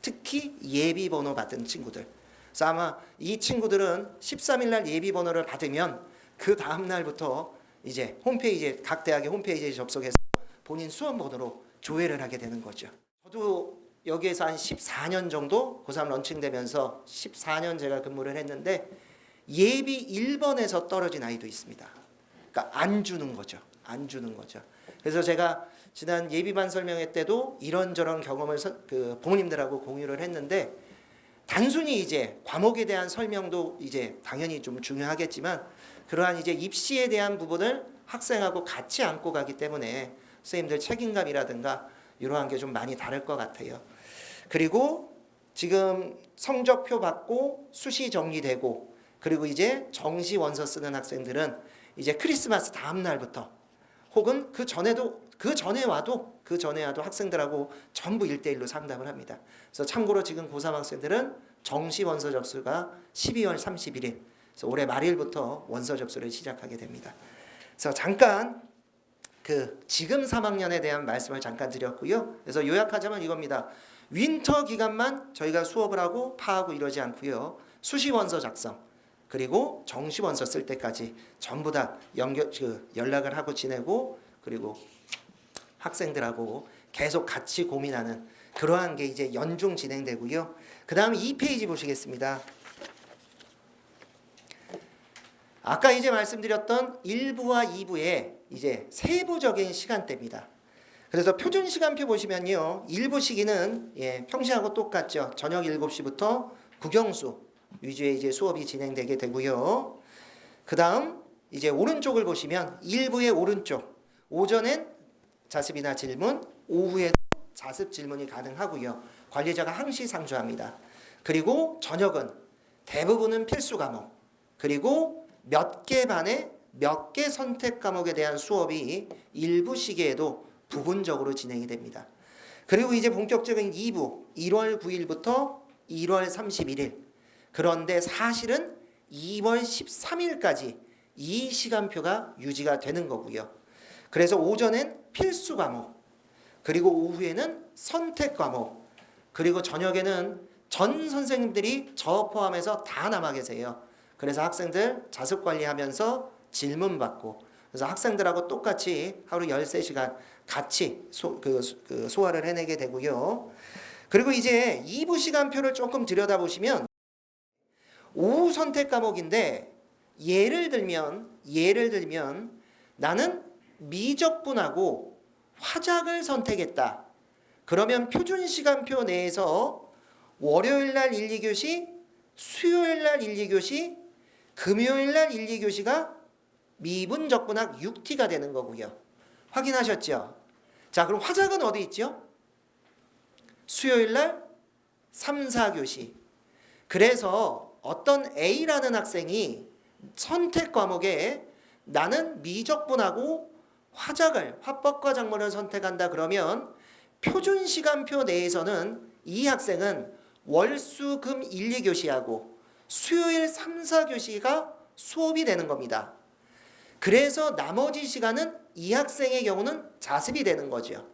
특히 예비 번호 받은 친구들. 그래서 아마 이 친구들은 13일 날 예비 번호를 받으면 그 다음 날부터 이제 홈페이지에 각 대학의 홈페이지에 접속해서 본인 수험 번호로 조회를 하게 되는 거죠. 저도 여기에서 한 14년 정도 고3 런칭되면서 14년 제가 근무를 했는데 예비 1번에서 떨어진 아이도 있습니다. 그러니까 안 주는 거죠. 안 주는 거죠. 그래서 제가 지난 예비반 설명회 때도 이런저런 경험을 부모님들하고 공유를 했는데 단순히 이제 과목에 대한 설명도 이제 당연히 좀 중요하겠지만 그러한 이제 입시에 대한 부분을 학생하고 같이 안고 가기 때문에 선생님들 책임감이라든가 이러한 게 좀 많이 다를 것 같아요. 그리고 지금 성적표 받고 수시 정리되고 그리고 이제 정시 원서 쓰는 학생들은 이제 크리스마스 다음 날부터 혹은 그 전에 와도 학생들하고 전부 1대1로 상담을 합니다. 그래서 참고로 지금 고3 학생들은 정시 원서 접수가 12월 31일, 그래서 올해 말일부터 원서 접수를 시작하게 됩니다. 그래서 잠깐 지금 3학년에 대한 말씀을 잠깐 드렸고요. 그래서 요약하자면 이겁니다. 윈터 기간만 저희가 수업을 하고 파하고 이러지 않고요. 수시 원서 작성 그리고 정시 원서 쓸 때까지 전부 다 연락을 하고 지내고 그리고 학생들하고 계속 같이 고민하는 그러한 게 이제 연중 진행되고요. 그 다음 2페이지 보시겠습니다. 아까 이제 말씀드렸던 1부와 2부의 이제 세부적인 시간대입니다. 그래서 표준 시간표 보시면요. 1부 시기는 평시하고 똑같죠. 저녁 7시부터 국영수 위주의 이제 수업이 진행되게 되고요. 그 다음 이제 오른쪽을 보시면 1부의 오른쪽 오전엔 자습이나 질문, 오후에도 자습 질문이 가능하고요. 관리자가 항시 상주합니다. 그리고 저녁은 대부분은 필수 과목 그리고 몇 개 반에 몇 개 선택 과목에 대한 수업이 1부 시기에도 부분적으로 진행이 됩니다. 그리고 이제 본격적인 2부 1월 9일부터 1월 31일 그런데 사실은 2월 13일까지 이 시간표가 유지가 되는 거고요. 그래서 오전엔 필수 과목 그리고 오후에는 선택 과목 그리고 저녁에는 전 선생님들이 저 포함해서 다 남아 계세요. 그래서 학생들 자습 관리하면서 질문 받고 그래서 학생들하고 똑같이 하루 13시간 같이 소화를 해내게 되고요. 그리고 이제 2부 시간표를 조금 들여다보시면 오후 선택 과목인데 예를 들면 나는 미적분하고 화작을 선택했다. 그러면 표준 시간표 내에서 월요일 날 1, 2교시, 수요일 날 1, 2교시, 금요일 날 1, 2교시가 미분적분학 6T가 되는 거고요. 확인하셨죠? 자, 그럼 화작은 어디 있죠? 수요일 날 3, 4교시. 그래서 어떤 A라는 학생이 선택 과목에 나는 미적분하고 화작을 화법과 작문을 선택한다 그러면 표준 시간표 내에서는 이 학생은 월, 수, 금 1, 2교시하고 수요일 3, 4교시가 수업이 되는 겁니다. 그래서 나머지 시간은 이 학생의 경우는 자습이 되는 거죠.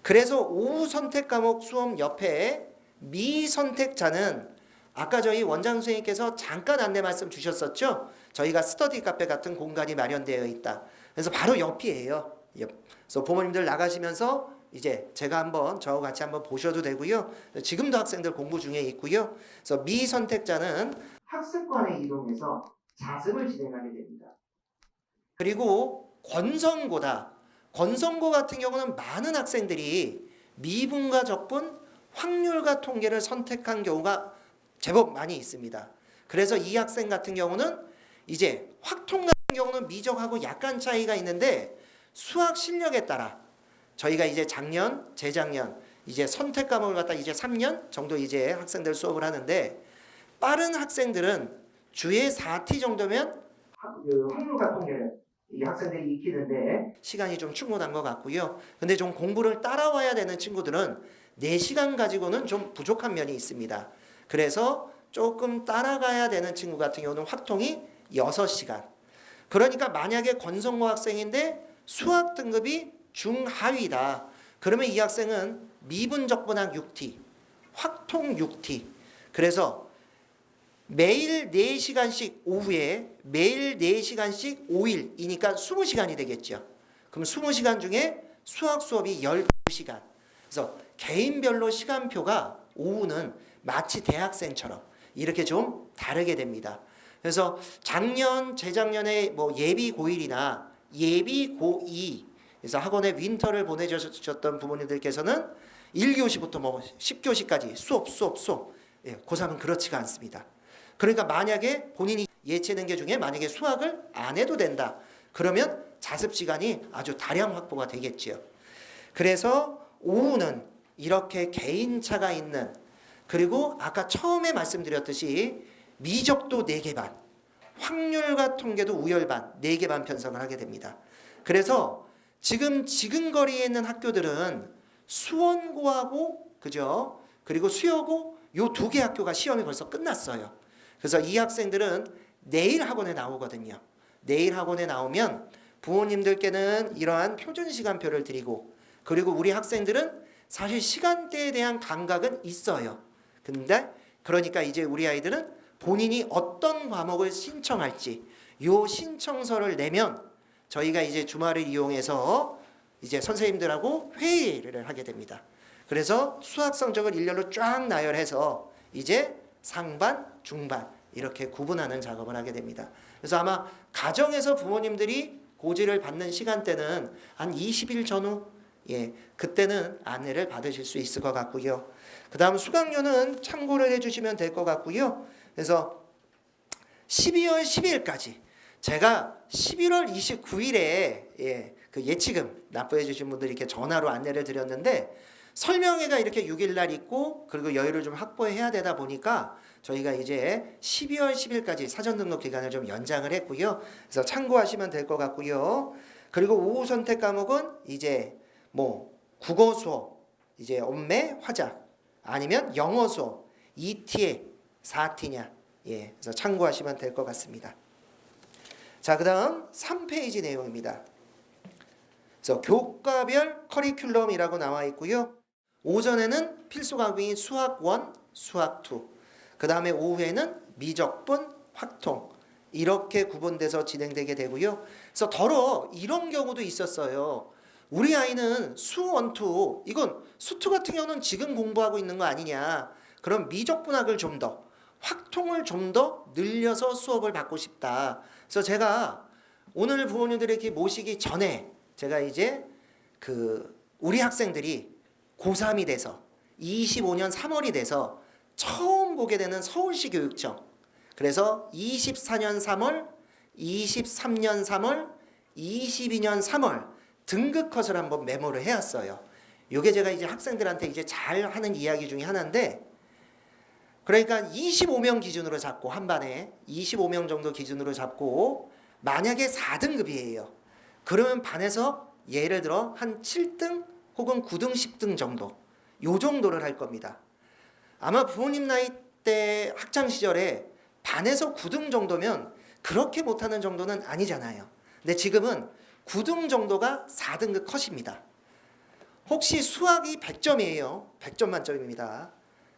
그래서 오후 선택 과목 수업 옆에 미선택자는 아까 저희 원장 선생님께서 잠깐 안내 말씀 주셨었죠. 저희가 스터디 카페 같은 공간이 마련되어 있다. 그래서 바로 옆이에요. 그래서 부모님들 나가시면서 이제 제가 한번 저와 같이 한번 보셔도 되고요. 지금도 학생들 공부 중에 있고요. 그래서 미선택자는 학습관에 이동해서 자습을 진행하게 됩니다. 그리고 권선고다. 권선고 같은 경우는 많은 학생들이 미분과 적분, 확률과 통계를 선택한 경우가 제법 많이 있습니다. 그래서 이 학생 같은 경우는 이제 확통 같은 경우는 미적하고 약간 차이가 있는데 수학 실력에 따라 저희가 이제 작년, 재작년 이제 선택 과목을 갖다 이제 3년 정도 이제 학생들 수업을 하는데 빠른 학생들은 주에 4T 정도면 확률과 통계를 이 학생들이 익히는데 시간이 좀 충분한 것 같고요. 근데 좀 공부를 따라와야 되는 친구들은 4시간 가지고는 좀 부족한 면이 있습니다. 그래서 조금 따라가야 되는 친구 같은 경우는 확통이 6시간. 그러니까 만약에 권성모 학생인데 수학 등급이 중하위다. 그러면 이 학생은 미분적분학 6T, 확통 6T. 그래서 매일 4시간씩 오후에 매일 4시간씩 5일이니까 20시간이 되겠죠. 그럼 20시간 중에 수학 수업이 12시간. 그래서 개인별로 시간표가 오후는 마치 대학생처럼 이렇게 좀 다르게 됩니다. 그래서 작년, 재작년에 뭐 예비 고1이나 예비 고2 그래서 학원에 윈터를 보내주셨던 부모님들께서는 1교시부터 뭐 10교시까지 수업. 고3은 그렇지가 않습니다. 그러니까 만약에 본인이 예체능 계 중에 만약에 수학을 안 해도 된다. 그러면 자습 시간이 아주 다량 확보가 되겠지요. 그래서 오후는 이렇게 개인차가 있는, 그리고 아까 처음에 말씀드렸듯이 미적도 4개 반, 확률과 통계도 우열반 4개 반 편성을 하게 됩니다. 그래서 지금 지근거리에 있는 학교들은 수원고하고 그죠? 그리고 수여고 요 2개 학교가 시험이 벌써 끝났어요. 그래서 이 학생들은 내일 학원에 나오거든요. 내일 학원에 나오면 부모님들께는 이러한 표준 시간표를 드리고, 그리고 우리 학생들은 사실 시간대에 대한 감각은 있어요. 근데 그러니까 이제 우리 아이들은 본인이 어떤 과목을 신청할지 요 신청서를 내면 저희가 이제 주말을 이용해서 이제 선생님들하고 회의를 하게 됩니다. 그래서 수학 성적을 일렬로 쫙 나열해서 이제 상반, 중반 이렇게 구분하는 작업을 하게 됩니다. 그래서 아마 가정에서 부모님들이 고지를 받는 시간대는 한 20일 전후, 그때는 안내를 받으실 수 있을 것 같고요. 그 다음 수강료는 참고를 해주시면 될 것 같고요. 그래서 12월 10일까지 제가 11월 29일에 그 예치금 납부해 주신 분들이 이렇게 전화로 안내를 드렸는데, 설명회가 이렇게 6일 날 있고 그리고 여유를 좀 확보해야 되다 보니까 저희가 이제 12월 10일까지 사전 등록 기간을 좀 연장을 했고요. 그래서 참고하시면 될 것 같고요. 그리고 오후 선택 과목은 이제 뭐 국어 수업, 이제 엄매, 화작, 아니면 영어 수업, 2T에 4T냐, 그래서 참고하시면 될 것 같습니다. 자, 그다음 3페이지 내용입니다. 그래서 교과별 커리큘럼이라고 나와 있고요. 오전에는 필수 과목인 수학 1, 수학 2, 그 다음에 오후에는 미적분, 확통 이렇게 구분돼서 진행되게 되고요. 그래서 더러 이런 경우도 있었어요. 우리 아이는 수 1, 2, 이건 수 2 같은 경우는 지금 공부하고 있는 거 아니냐. 그럼 미적분학을 좀 더, 확통을 좀 더 늘려서 수업을 받고 싶다. 그래서 제가 오늘 부모님들에게 모시기 전에 제가 이제 우리 학생들이 고3이 돼서 25년 3월이 돼서 처음 보게 되는 서울시 교육청, 그래서 24년 3월, 23년 3월, 22년 3월 등급 컷을 한번 메모를 해왔어요. 이게 제가 이제 학생들한테 이제 잘 하는 이야기 중에 하나인데, 그러니까 25명 기준으로 잡고 한 반에 25명 정도 기준으로 잡고 만약에 4등급이에요. 그러면 반에서 예를 들어 한 7등 혹은 9등, 10등 정도, 요 정도를 할 겁니다. 아마 부모님 나이 때 학창 시절에 반에서 9등 정도면 그렇게 못하는 정도는 아니잖아요. 근데 지금은 9등 정도가 4등급 컷입니다. 혹시 수학이 100점이에요. 100점 만점입니다.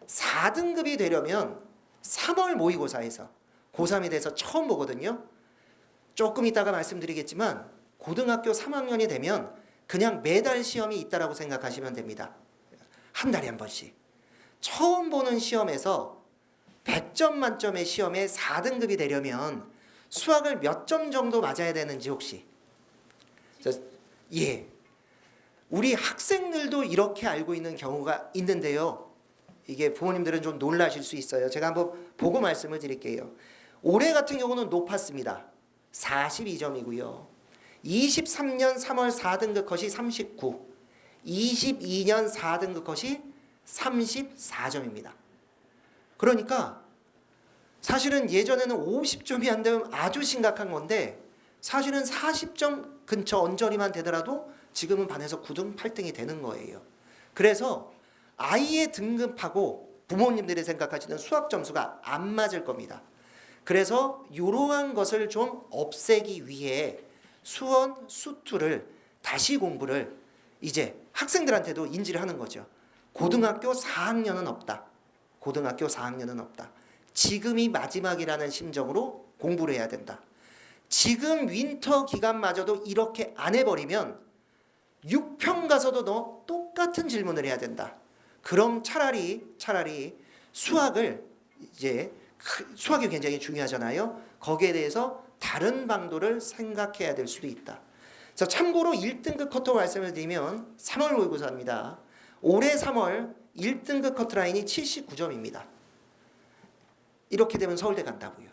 4등급이 되려면 3월 모의고사에서 고3이 돼서 처음 보거든요. 조금 이따가 말씀드리겠지만 고등학교 3학년이 되면 그냥 매달 시험이 있다라고 생각하시면 됩니다. 한 달에 한 번씩. 처음 보는 시험에서 100점 만점의 시험에 4등급이 되려면 수학을 몇 점 정도 맞아야 되는지 혹시? 우리 학생들도 이렇게 알고 있는 경우가 있는데요. 이게 부모님들은 좀 놀라실 수 있어요. 제가 한번 보고 말씀을 드릴게요. 올해 같은 경우는 높았습니다. 42점이고요. 23년 3월 4등급 컷이 39, 22년 4등급 컷이 34점입니다. 그러니까 사실은 예전에는 50점이 안 되면 아주 심각한 건데, 사실은 40점 근처 언저리만 되더라도 지금은 반에서 9등, 8등이 되는 거예요. 그래서 아이의 등급하고 부모님들이 생각하시는 수학 점수가 안 맞을 겁니다. 그래서 이러한 것을 좀 없애기 위해 수원, 수투를 다시 공부를 이제 학생들한테도 인지를 하는 거죠. 고등학교 4학년은 없다. 고등학교 4학년은 없다. 지금이 마지막이라는 심정으로 공부를 해야 된다. 지금 윈터 기간마저도 이렇게 안 해버리면 6평 가서도 너 똑같은 질문을 해야 된다. 그럼 차라리 수학을 이제 수학이 굉장히 중요하잖아요. 거기에 대해서 다른 방도를 생각해야 될 수도 있다. 자, 참고로 1등급 커터 말씀을 드리면 3월 모의고사입니다. 올해 3월 1등급 커트라인이 79점입니다. 이렇게 되면 서울대 간다고요.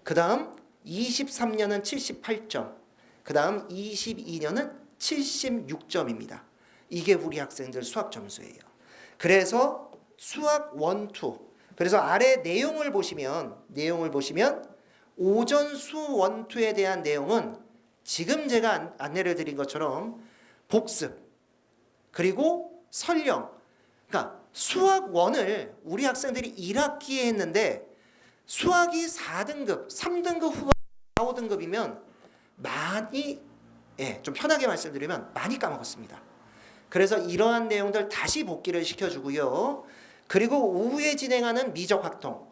그 다음 23년은 78점, 그 다음 22년은 76점입니다. 이게 우리 학생들 수학 점수예요. 그래서 수학 1, 2, 그래서 아래 내용을 보시면 오전 수 1, 2에 대한 내용은 지금 제가 안내를 드린 것처럼 복습 그리고 설령, 그러니까 수학 1을 우리 학생들이 1학기에 했는데 수학이 4등급, 3등급 후반 4, 5등급이면 많이, 좀 편하게 말씀드리면 많이 까먹었습니다. 그래서 이러한 내용들 다시 복기를 시켜주고요. 그리고 오후에 진행하는 미적 확통.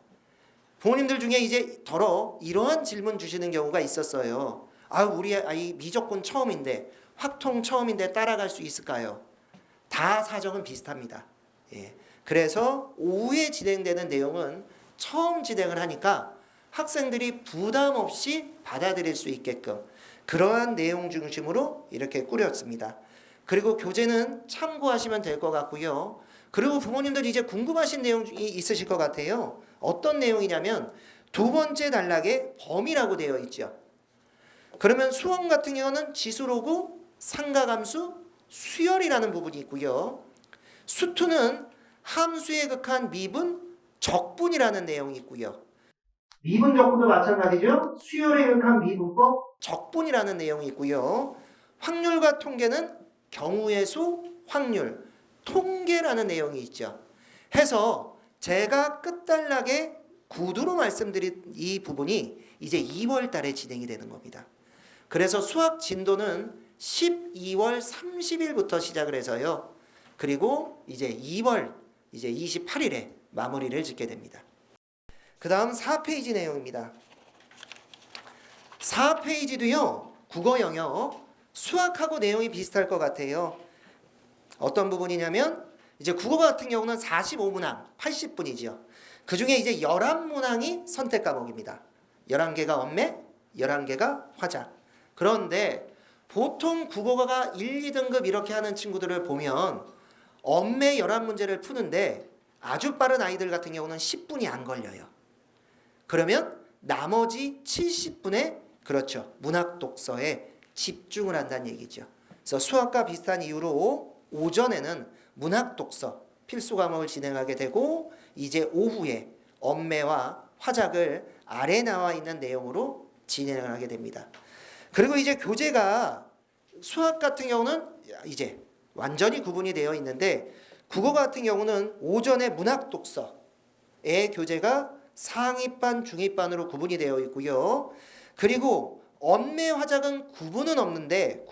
부모님들 중에 이제 이러한 질문 주시는 경우가 있었어요. 우리 아이 미적분 처음인데 확통 처음인데 따라갈 수 있을까요? 다 사정은 비슷합니다. 그래서 오후에 진행되는 내용은 처음 진행을 하니까 학생들이 부담 없이 받아들일 수 있게끔 그러한 내용 중심으로 이렇게 꾸렸습니다. 그리고 교재는 참고하시면 될 것 같고요. 그리고 부모님들 이제 궁금하신 내용이 있으실 것 같아요. 어떤 내용이냐면 두 번째 단락에 범위라고 되어 있죠. 그러면 수원 같은 경우는 지수로고 상가함수, 수열이라는 부분이 있고요. 수투는 함수의 극한 미분, 적분이라는 내용이 있고요. 미분 적분도 마찬가지죠. 수열의 극한 미분법, 적분이라는 내용이 있고요. 확률과 통계는 경우의 수, 확률, 통계라는 내용이 있죠. 해서 제가 끝단락에 구두로 말씀드린 이 부분이 이제 2월 달에 진행이 되는 겁니다. 그래서 수학 진도는 12월 30일부터 시작을 해서요. 그리고 이제 2월 이제 28일에 마무리를 짓게 됩니다. 그 다음 4페이지 내용입니다. 4페이지도요. 국어 영역 수학하고 내용이 비슷할 것 같아요. 어떤 부분이냐면 이제 국어 같은 경우는 45문항 80분이죠. 그 중에 이제 11문항이 선택 과목입니다. 11개가 언매, 11개가 화작. 그런데 보통 국어가 1, 2등급 이렇게 하는 친구들을 보면 언매 11문제를 푸는데 아주 빠른 아이들 같은 경우는 10분이 안 걸려요. 그러면 나머지 70분에 그렇죠. 문학 독서에 집중을 한다는 얘기죠. 그래서 수학과 비슷한 이유로 오전에는 문학 독서 필수 과목을 진행하게 되고 이제 오후에 언매와 화작을 아래 나와 있는 내용으로 진행을 하게 됩니다. 그리고 이제 교재가 수학 같은 경우는 이제 완전히 구분이 되어 있는데 국어 같은 경우는 오전에 문학 독서의 교재가 상위반, 중위반으로 구분이 되어 있고요. 그리고 언매 화작은 구분은 없는데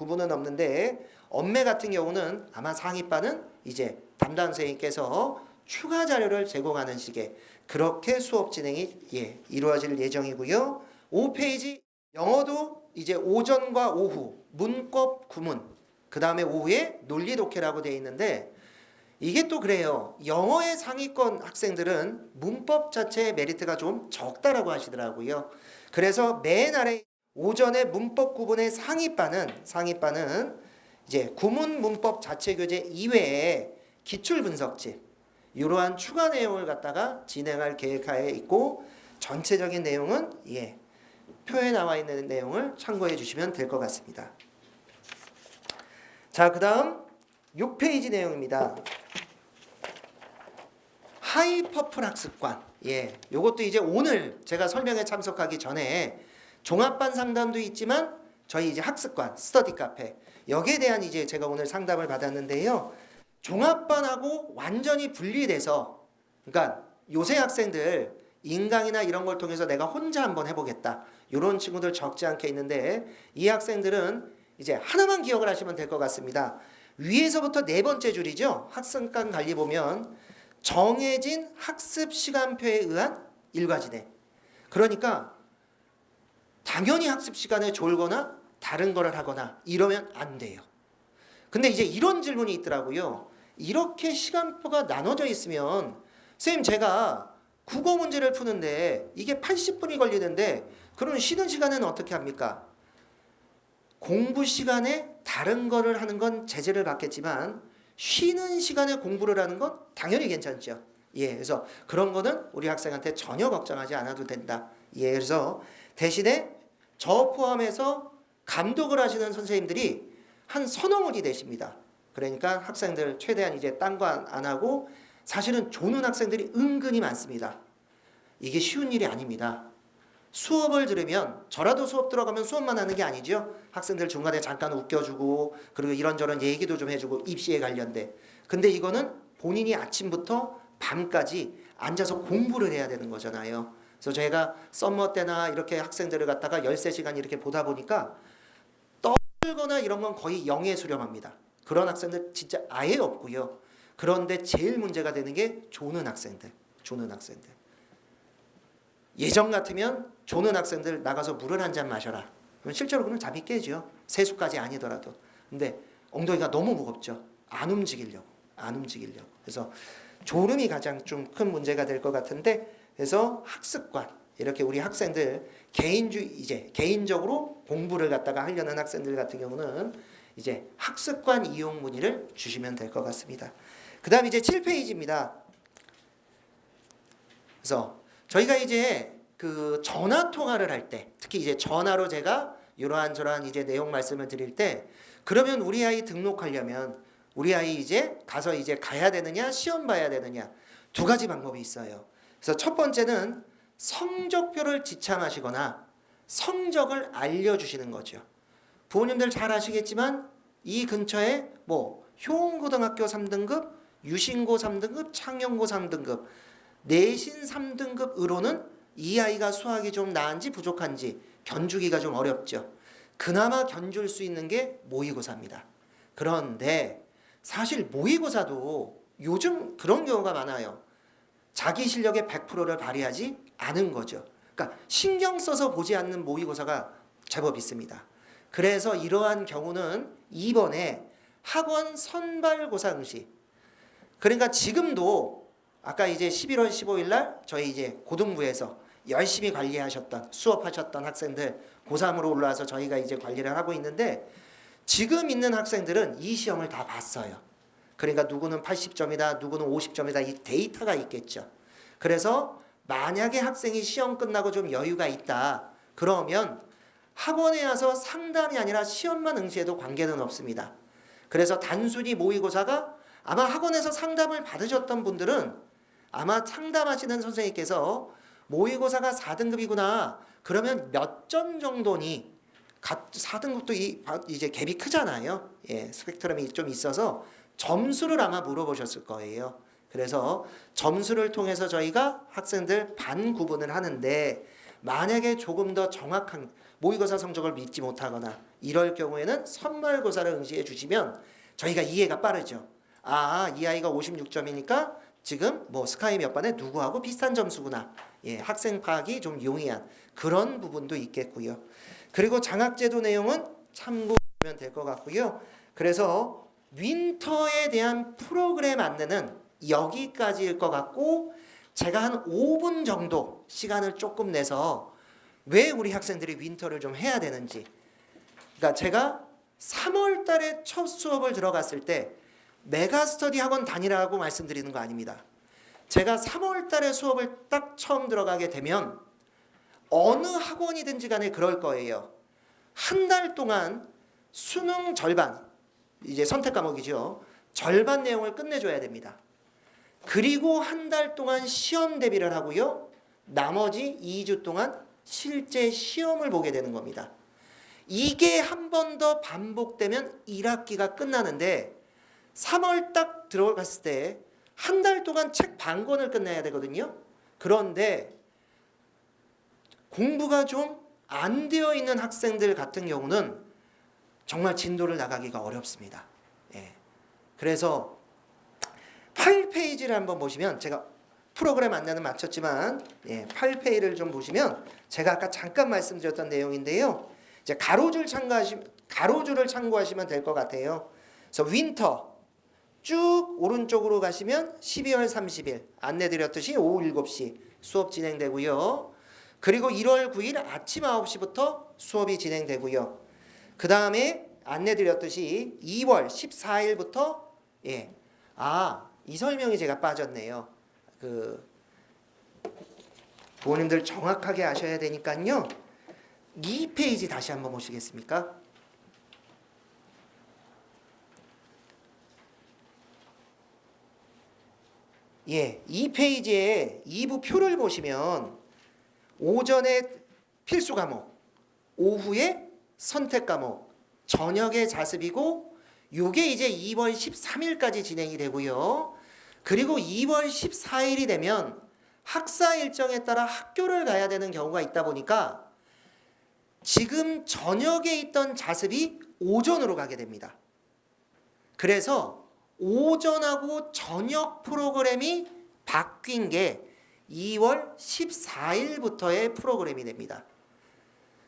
언매 같은 경우는 아마 상위반은 이제 담당 선생님께서 추가 자료를 제공하는 식의 그렇게 수업 진행이 이루어질 예정이고요. 5페이지 영어도 이제 오전과 오후 문법 구문 그 다음에 오후에 논리 독해라고 되어 있는데 이게 또 그래요. 영어의 상위권 학생들은 문법 자체의 메리트가 좀 적다라고 하시더라고요. 그래서 맨 아래 오전에 문법 구분의 상위반은 이제 구문 문법 자체 교재 이외에 기출 분석집 이러한 추가 내용을 갖다가 진행할 계획하에 있고 전체적인 내용은 표에 나와 있는 내용을 참고해 주시면 될 것 같습니다. 자, 그 다음 6페이지 내용입니다. 하이퍼플 학습관. 요것도 이제 오늘 제가 설명에 참석하기 전에 종합반 상담도 있지만 저희 이제 학습관, 스터디 카페 여기에 대한 이제 제가 오늘 상담을 받았는데요. 종합반하고 완전히 분리돼서 그러니까 요새 학생들 인강이나 이런 걸 통해서 내가 혼자 한번 해보겠다. 이런 친구들 적지 않게 있는데 이 학생들은 이제 하나만 기억을 하시면 될 것 같습니다. 위에서부터 네 번째 줄이죠. 학습관 관리 보면 정해진 학습 시간표에 의한 일과 진행. 그러니까 당연히 학습 시간에 졸거나 다른 거를 하거나 이러면 안 돼요. 근데 이제 이런 질문이 있더라고요. 이렇게 시간표가 나눠져 있으면 선생님 제가 국어 문제를 푸는데 이게 80분이 걸리는데 그러면 쉬는 시간에는 어떻게 합니까? 공부 시간에 다른 거를 하는 건 제재를 받겠지만 쉬는 시간에 공부를 하는 건 당연히 괜찮죠. 예, 그래서 그런 거는 우리 학생한테 전혀 걱정하지 않아도 된다. 예, 그래서 대신에 저 포함해서 감독을 하시는 선생님들이 한 서너 분이 되십니다. 그러니까 학생들 최대한 이제 딴 거 안 하고 사실은 조는 학생들이 은근히 많습니다. 이게 쉬운 일이 아닙니다. 수업을 들으면 저라도 수업 들어가면 수업만 하는 게 아니죠. 학생들 중간에 잠깐 웃겨주고 그리고 이런저런 얘기도 좀 해주고 입시에 관련돼. 근데 이거는 본인이 아침부터 밤까지 앉아서 공부를 해야 되는 거잖아요. 그래서 제가 썸머 때나 이렇게 학생들을 갖다가 13시간 이렇게 보다 보니까 떠들거나 이런 건 거의 영에 수렴합니다. 그런 학생들 진짜 아예 없고요. 그런데 제일 문제가 되는 게 조는 학생들. 예전 같으면 조는 학생들 나가서 물을 한 잔 마셔라. 그럼 실제로 그러면 잠이 깨죠. 세수까지 아니더라도. 근데 엉덩이가 너무 무겁죠. 안 움직이려고. 그래서 졸음이 가장 좀 큰 문제가 될 것 같은데, 그래서 학습관, 이렇게 우리 학생들 개인적으로 공부를 갖다가 하려는 학생들 같은 경우는 이제 학습관 이용 문의를 주시면 될 것 같습니다. 그다음 이제 7페이지입니다. 그래서 저희가 이제 그 전화 통화를 할 때, 특히 이제 전화로 제가 이러한 저러한 이제 내용 말씀을 드릴 때, 그러면 우리 아이 등록하려면 우리 아이 이제 가서 이제 가야 되느냐, 시험 봐야 되느냐, 두 가지 방법이 있어요. 그래서 첫 번째는 성적표를 지참하시거나 성적을 알려주시는 거죠. 부모님들 잘 아시겠지만 이 근처에 뭐 효은고등학교 3등급, 유신고 3등급, 창녕고 3등급, 내신 3등급으로는 이 아이가 수학이 좀 나은지 부족한지 견주기가 좀 어렵죠. 그나마 견줄 수 있는 게 모의고사입니다. 그런데 사실 모의고사도 요즘 그런 경우가 많아요. 자기 실력의 100%를 발휘하지 않은 거죠. 그러니까 신경 써서 보지 않는 모의고사가 제법 있습니다. 그래서 이러한 경우는 이번에 학원 선발고사 응시, 그러니까 지금도 아까 이제 11월 15일 날 저희 이제 고등부에서 열심히 관리하셨던 수업하셨던 학생들 고3으로 올라와서 저희가 이제 관리를 하고 있는데, 지금 있는 학생들은 이 시험을 다 봤어요. 그러니까 누구는 80점이다, 누구는 50점이다, 이 데이터가 있겠죠. 그래서 만약에 학생이 시험 끝나고 좀 여유가 있다, 그러면 학원에 와서 상담이 아니라 시험만 응시해도 관계는 없습니다. 그래서 단순히 모의고사가, 아마 학원에서 상담을 받으셨던 분들은 아마 상담하시는 선생님께서 모의고사가 4등급이구나, 그러면 몇 점 정도니, 4등급도 이제 갭이 크잖아요. 예, 스펙트럼이 좀 있어서 점수를 아마 물어보셨을 거예요. 그래서 점수를 통해서 저희가 학생들 반 구분을 하는데, 만약에 조금 더 정확한 모의고사 성적을 믿지 못하거나 이럴 경우에는 선발고사를 응시해 주시면 저희가 이해가 빠르죠. 아, 이 아이가 56점이니까 지금 뭐 스카이 몇 반에 누구하고 비슷한 점수구나. 예, 학생 파악이 좀 용이한 그런 부분도 있겠고요. 그리고 장학제도 내용은 참고하면 될 것 같고요. 그래서 윈터에 대한 프로그램 안내는 여기까지일 것 같고, 제가 한 5분 정도 시간을 조금 내서 왜 우리 학생들이 윈터를 좀 해야 되는지, 그러니까 제가 3월 달에 첫 수업을 들어갔을 때 메가스터디 학원 다니라고 말씀드리는 거 아닙니다. 제가 3월 달에 수업을 딱 처음 들어가게 되면 어느 학원이든지 간에 그럴 거예요. 한 달 동안 수능 절반, 이제 선택 과목이죠. 절반 내용을 끝내줘야 됩니다. 그리고 한 달 동안 시험 대비를 하고요. 나머지 2주 동안 실제 시험을 보게 되는 겁니다. 이게 한 번 더 반복되면 1학기가 끝나는데, 3월 딱 들어갔을 때 한 달 동안 책 반 권을 끝내야 되거든요. 그런데 공부가 좀 안 되어 있는 학생들 같은 경우는 정말 진도를 나가기가 어렵습니다. 예. 그래서 8페이지를 한번 보시면, 제가 프로그램 안내는 마쳤지만 8페이지를 좀 보시면 제가 아까 잠깐 말씀드렸던 내용인데요. 이제 가로줄을 참고하시면 될 것 같아요. 그래서 윈터 쭉 오른쪽으로 가시면 12월 30일 안내드렸듯이 오후 7시 수업 진행되고요. 그리고 1월 9일 아침 9시부터 수업이 진행되고요. 그 다음에 안내드렸듯이 2월 14일부터 이 설명이 제가 빠졌네요. 부모님들 정확하게 아셔야 되니까요. 2페이지 다시 한번 보시겠습니까? 예, 2페이지에 2부 표를 보시면 오전에 필수 과목, 오후에 선택 과목, 저녁에 자습이고 요게 이제 2월 13일까지 진행이 되고요. 그리고 2월 14일이 되면 학사 일정에 따라 학교를 가야 되는 경우가 있다 보니까 지금 저녁에 있던 자습이 오전으로 가게 됩니다. 그래서 오전하고 저녁 프로그램이 바뀐 게 2월 14일부터의 프로그램이 됩니다.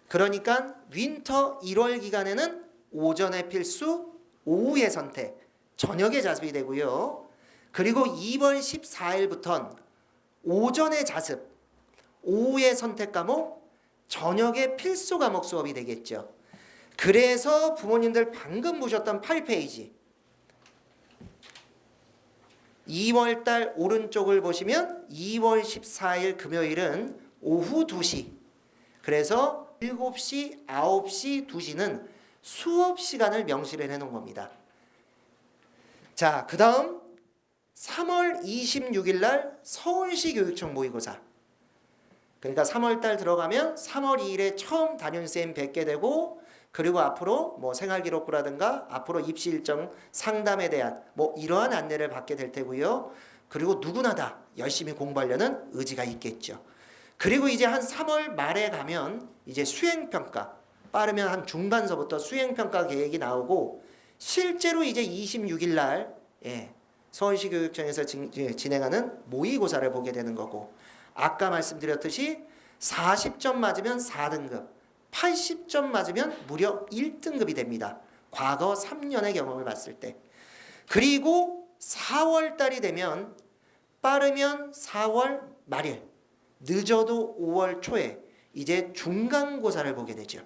그러니까 윈터 1월 기간에는 오전에 필수, 오후에 선택, 저녁에 자습이 되고요. 그리고 2월 14일부터는 오전에 자습, 오후에 선택 과목, 저녁에 필수 과목 수업이 되겠죠. 그래서 부모님들 방금 보셨던 8페이지 2월달 오른쪽을 보시면 2월 14일 금요일은 오후 2시, 그래서 7시, 9시, 2시는 수업 시간을 명시를 해놓은 겁니다. 자, 그 다음 3월 26일 날 서울시 교육청 모의고사. 그러니까 3월달 들어가면 3월 2일에 처음 담임쌤 뵙게 되고, 그리고 앞으로 뭐 생활기록부라든가 앞으로 입시 일정 상담에 대한 뭐 이러한 안내를 받게 될 테고요. 그리고 누구나 다 열심히 공부하려는 의지가 있겠죠. 그리고 이제 한 3월 말에 가면 이제 수행평가, 빠르면 한 중반서부터 수행평가 계획이 나오고, 실제로 이제 26일 날 서울시 교육청에서 진행하는 모의고사를 보게 되는 거고, 아까 말씀드렸듯이 40점 맞으면 4등급, 80점 맞으면 무려 1등급이 됩니다. 과거 3년의 경험을 봤을 때. 그리고 4월 달이 되면 빠르면 4월 말일, 늦어도 5월 초에 이제 중간고사를 보게 되죠.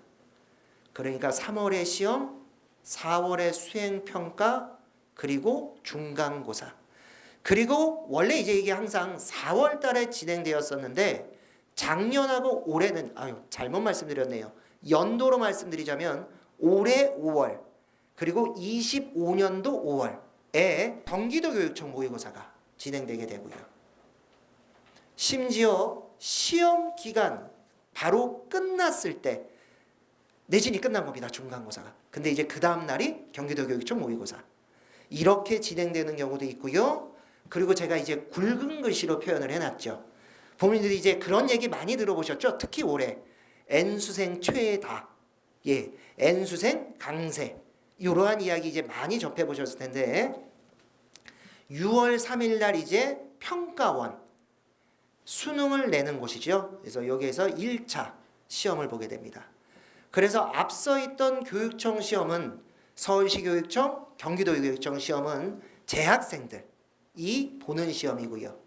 그러니까 3월에 시험, 4월에 수행평가, 그리고 중간고사. 그리고 원래 이제 이게 항상 4월 달에 진행되었었는데 작년하고 올해는 잘못 말씀드렸네요. 연도로 말씀드리자면 올해 5월 그리고 25년도 5월에 경기도 교육청 모의고사가 진행되게 되고요. 심지어 시험 기간 바로 끝났을 때 내신이 끝난 겁니다. 중간고사가. 근데 이제 그 다음 날이 경기도 교육청 모의고사. 이렇게 진행되는 경우도 있고요. 그리고 제가 이제 굵은 글씨로 표현을 해놨죠. 부모님들이 이제 그런 얘기 많이 들어보셨죠? 특히 올해 N수생 최다, N수생 강세, 이러한 이야기 이제 많이 접해보셨을 텐데 6월 3일 날 이제 평가원 수능을 내는 곳이죠. 그래서 여기에서 1차 시험을 보게 됩니다. 그래서 앞서 있던 교육청 시험은 서울시 교육청, 경기도 교육청 시험은 재학생들이 보는 시험이고요.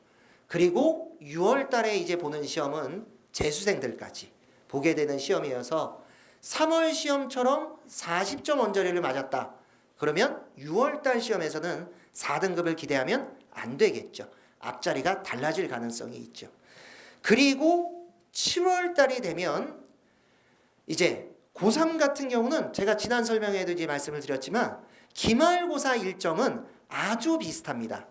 그리고 6월 달에 이제 보는 시험은 재수생들까지 보게 되는 시험이어서 3월 시험처럼 40점 언저리를 맞았다. 그러면 6월 달 시험에서는 4등급을 기대하면 안 되겠죠. 앞자리가 달라질 가능성이 있죠. 그리고 7월 달이 되면 이제 고3 같은 경우는 제가 지난 설명회에도 이제 말씀을 드렸지만 기말고사 일정은 아주 비슷합니다.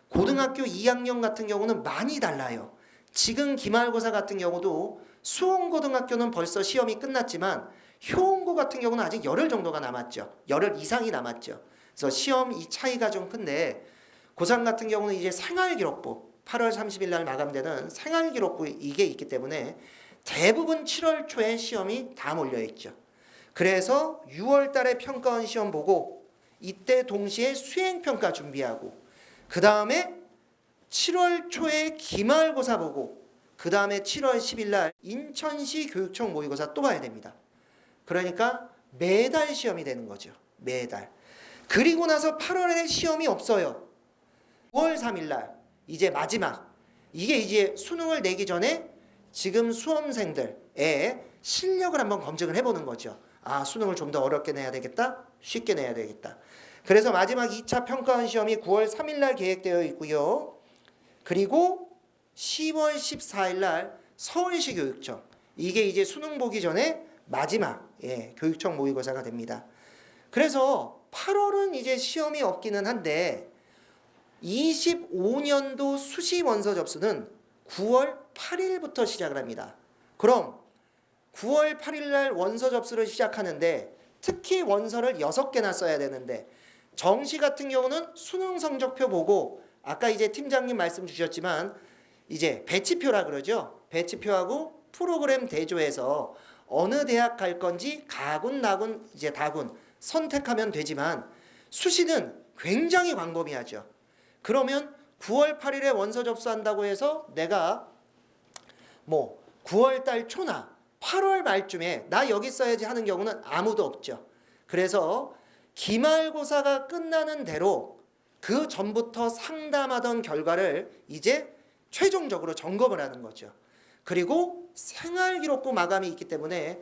고등학교 2학년 같은 경우는 많이 달라요. 지금 기말고사 같은 경우도 수원고등학교는 벌써 시험이 끝났지만 효원고 같은 경우는 아직 열흘 정도가 남았죠. 열흘 이상이 남았죠. 그래서 시험 이 차이가 좀 큰데 고3 같은 경우는 이제 생활기록부 8월 30일 날 마감되는 생활기록부 이게 있기 때문에 대부분 7월 초에 시험이 다 몰려있죠. 그래서 6월 달에 평가원 시험 보고 이때 동시에 수행평가 준비하고 그 다음에 7월 초에 기말고사 보고 그 다음에 7월 10일 날 인천시 교육청 모의고사 또 봐야 됩니다. 그러니까 매달 시험이 되는 거죠. 매달. 그리고 나서 8월에 시험이 없어요. 9월 3일 날 이제 마지막 이게 이제 수능을 내기 전에 지금 수험생들의 실력을 한번 검증을 해보는 거죠. 아, 수능을 좀 더 어렵게 내야 되겠다, 쉽게 내야 되겠다. 그래서 마지막 2차 평가원 시험이 9월 3일 날 계획되어 있고요. 그리고 10월 14일 날 서울시 교육청, 이게 이제 수능 보기 전에 마지막 교육청 모의고사가 됩니다. 그래서 8월은 이제 시험이 없기는 한데 25년도 수시 원서 접수는 9월 8일부터 시작을 합니다. 그럼 9월 8일 날 원서 접수를 시작하는데 특히 원서를 6개나 써야 되는데 정시 같은 경우는 수능 성적표 보고 아까 이제 팀장님 말씀 주셨지만 이제 배치표라 그러죠. 배치표하고 프로그램 대조해서 어느 대학 갈 건지 가군 나군 이제 다군 선택하면 되지만 수시는 굉장히 광범위하죠. 그러면 9월 8일에 원서 접수한다고 해서 내가 뭐 9월 달 초나 8월 말쯤에 나 여기 써야지 하는 경우는 아무도 없죠. 그래서 기말고사가 끝나는 대로 그 전부터 상담하던 결과를 이제 최종적으로 점검을 하는 거죠. 그리고 생활기록부 마감이 있기 때문에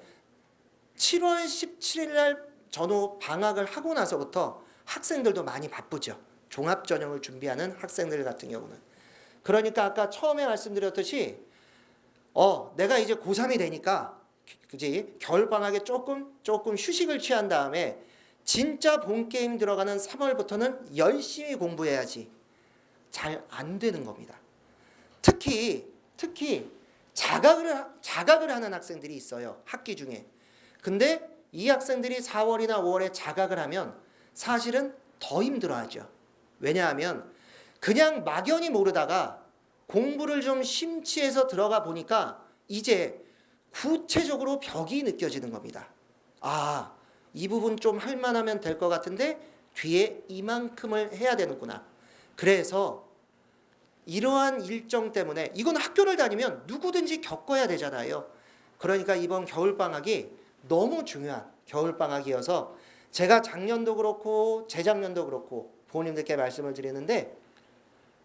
7월 17일 날 전후 방학을 하고 나서부터 학생들도 많이 바쁘죠. 종합전형을 준비하는 학생들 같은 경우는. 그러니까 아까 처음에 말씀드렸듯이 내가 이제 고3이 되니까 그지 겨울방학에 조금 휴식을 취한 다음에 진짜 본게임 들어가는 3월부터는 열심히 공부해야지. 잘 안 되는 겁니다. 특히 자각을 하는 학생들이 있어요. 학기 중에. 근데 이 학생들이 4월이나 5월에 자각을 하면 사실은 더 힘들어하죠. 왜냐하면 그냥 막연히 모르다가 공부를 좀 심취해서 들어가 보니까 이제 구체적으로 벽이 느껴지는 겁니다. 아, 이 부분 좀 할만하면 될 것 같은데 뒤에 이만큼을 해야 되는구나. 그래서 이러한 일정 때문에 이건 학교를 다니면 누구든지 겪어야 되잖아요. 그러니까 이번 겨울방학이 너무 중요한 겨울방학이어서 제가 작년도 그렇고 재작년도 그렇고 부모님들께 말씀을 드리는데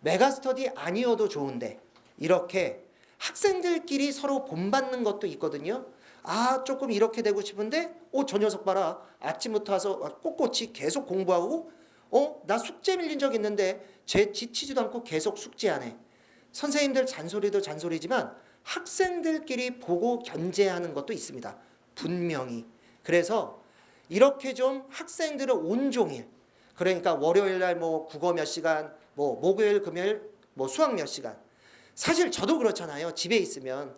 메가스터디 아니어도 좋은데 이렇게 학생들끼리 서로 본받는 것도 있거든요. 아, 조금 이렇게 되고 싶은데 저 녀석 봐라. 아침부터 와서 꼿꼿이 계속 공부하고 나 숙제 밀린 적 있는데 쟤 지치지도 않고 계속 숙제하네. 선생님들 잔소리도 잔소리지만 학생들끼리 보고 견제하는 것도 있습니다. 분명히. 그래서 이렇게 좀 학생들을 온종일 그러니까 월요일 날 뭐 국어 몇 시간, 뭐 목요일 금요일 뭐 수학 몇 시간. 사실 저도 그렇잖아요. 집에 있으면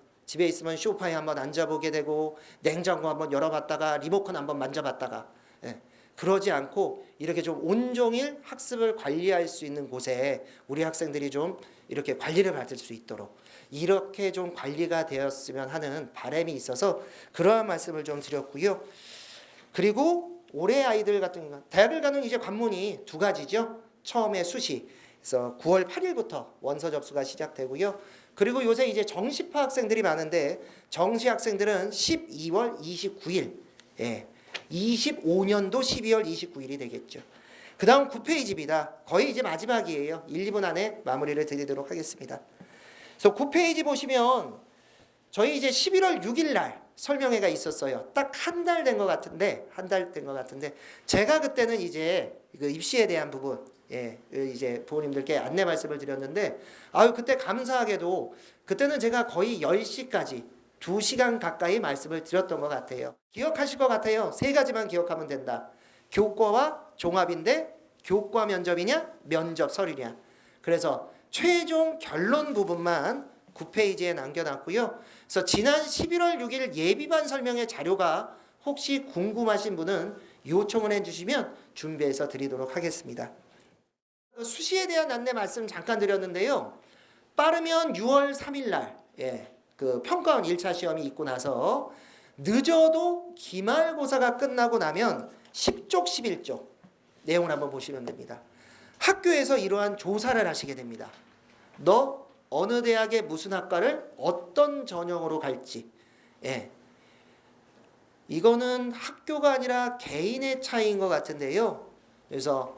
소파에 한번 앉아보게 되고 냉장고 한번 열어봤다가 리모컨 한번 만져봤다가 그러지 않고 이렇게 좀 온종일 학습을 관리할 수 있는 곳에 우리 학생들이 좀 이렇게 관리를 받을 수 있도록 이렇게 좀 관리가 되었으면 하는 바람이 있어서 그러한 말씀을 좀 드렸고요. 그리고 올해 아이들 같은 경우는 대학을 가는 이제 관문이 두 가지죠. 처음에 수시, 그래서 9월 8일부터 원서 접수가 시작되고요. 그리고 요새 이제 정시파 학생들이 많은데 정시 학생들은 12월 29일, 25년도 12월 29일이 되겠죠. 그 다음 9페이지입니다. 거의 이제 마지막이에요. 1, 2분 안에 마무리를 드리도록 하겠습니다. 그래서 9페이지 보시면 저희 이제 11월 6일 날 설명회가 있었어요. 딱 한 달 된 것 같은데, 제가 그때는 이제 그 입시에 대한 부분, 이제 부모님들께 안내 말씀을 드렸는데, 그때 감사하게도 그때는 제가 거의 10시까지 2시간 가까이 말씀을 드렸던 것 같아요. 기억하실 것 같아요. 세 가지만 기억하면 된다. 교과와 종합인데 교과 면접이냐 면접 서류냐. 그래서 최종 결론 부분만 9페이지에 남겨놨고요. 그래서 지난 11월 6일 예비반 설명회 자료가 혹시 궁금하신 분은 요청을 해주시면 준비해서 드리도록 하겠습니다. 수시에 대한 안내 말씀 잠깐 드렸는데요. 빠르면 6월 3일 날 그 평가원 1차 시험이 있고 나서 늦어도 기말고사가 끝나고 나면 10쪽 11쪽 내용을 한번 보시면 됩니다. 학교에서 이러한 조사를 하시게 됩니다. 너 어느 대학의 무슨 학과를 어떤 전형으로 갈지. 이거는 학교가 아니라 개인의 차이인 것 같은데요. 그래서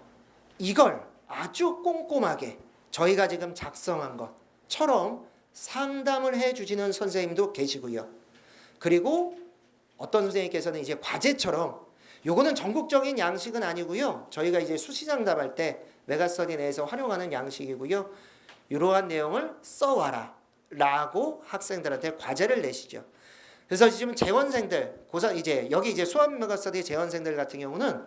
이걸 아주 꼼꼼하게 저희가 지금 작성한 것처럼 상담을 해주시는 선생님도 계시고요. 그리고 어떤 선생님께서는 이제 과제처럼 요거는 전국적인 양식은 아니고요. 저희가 이제 수시상담할 때 메가스터디 내에서 활용하는 양식이고요. 이러한 내용을 써와라 라고 학생들한테 과제를 내시죠. 그래서 지금 재원생들 고사 이제 여기 이제 수학 메가스터디 재원생들 같은 경우는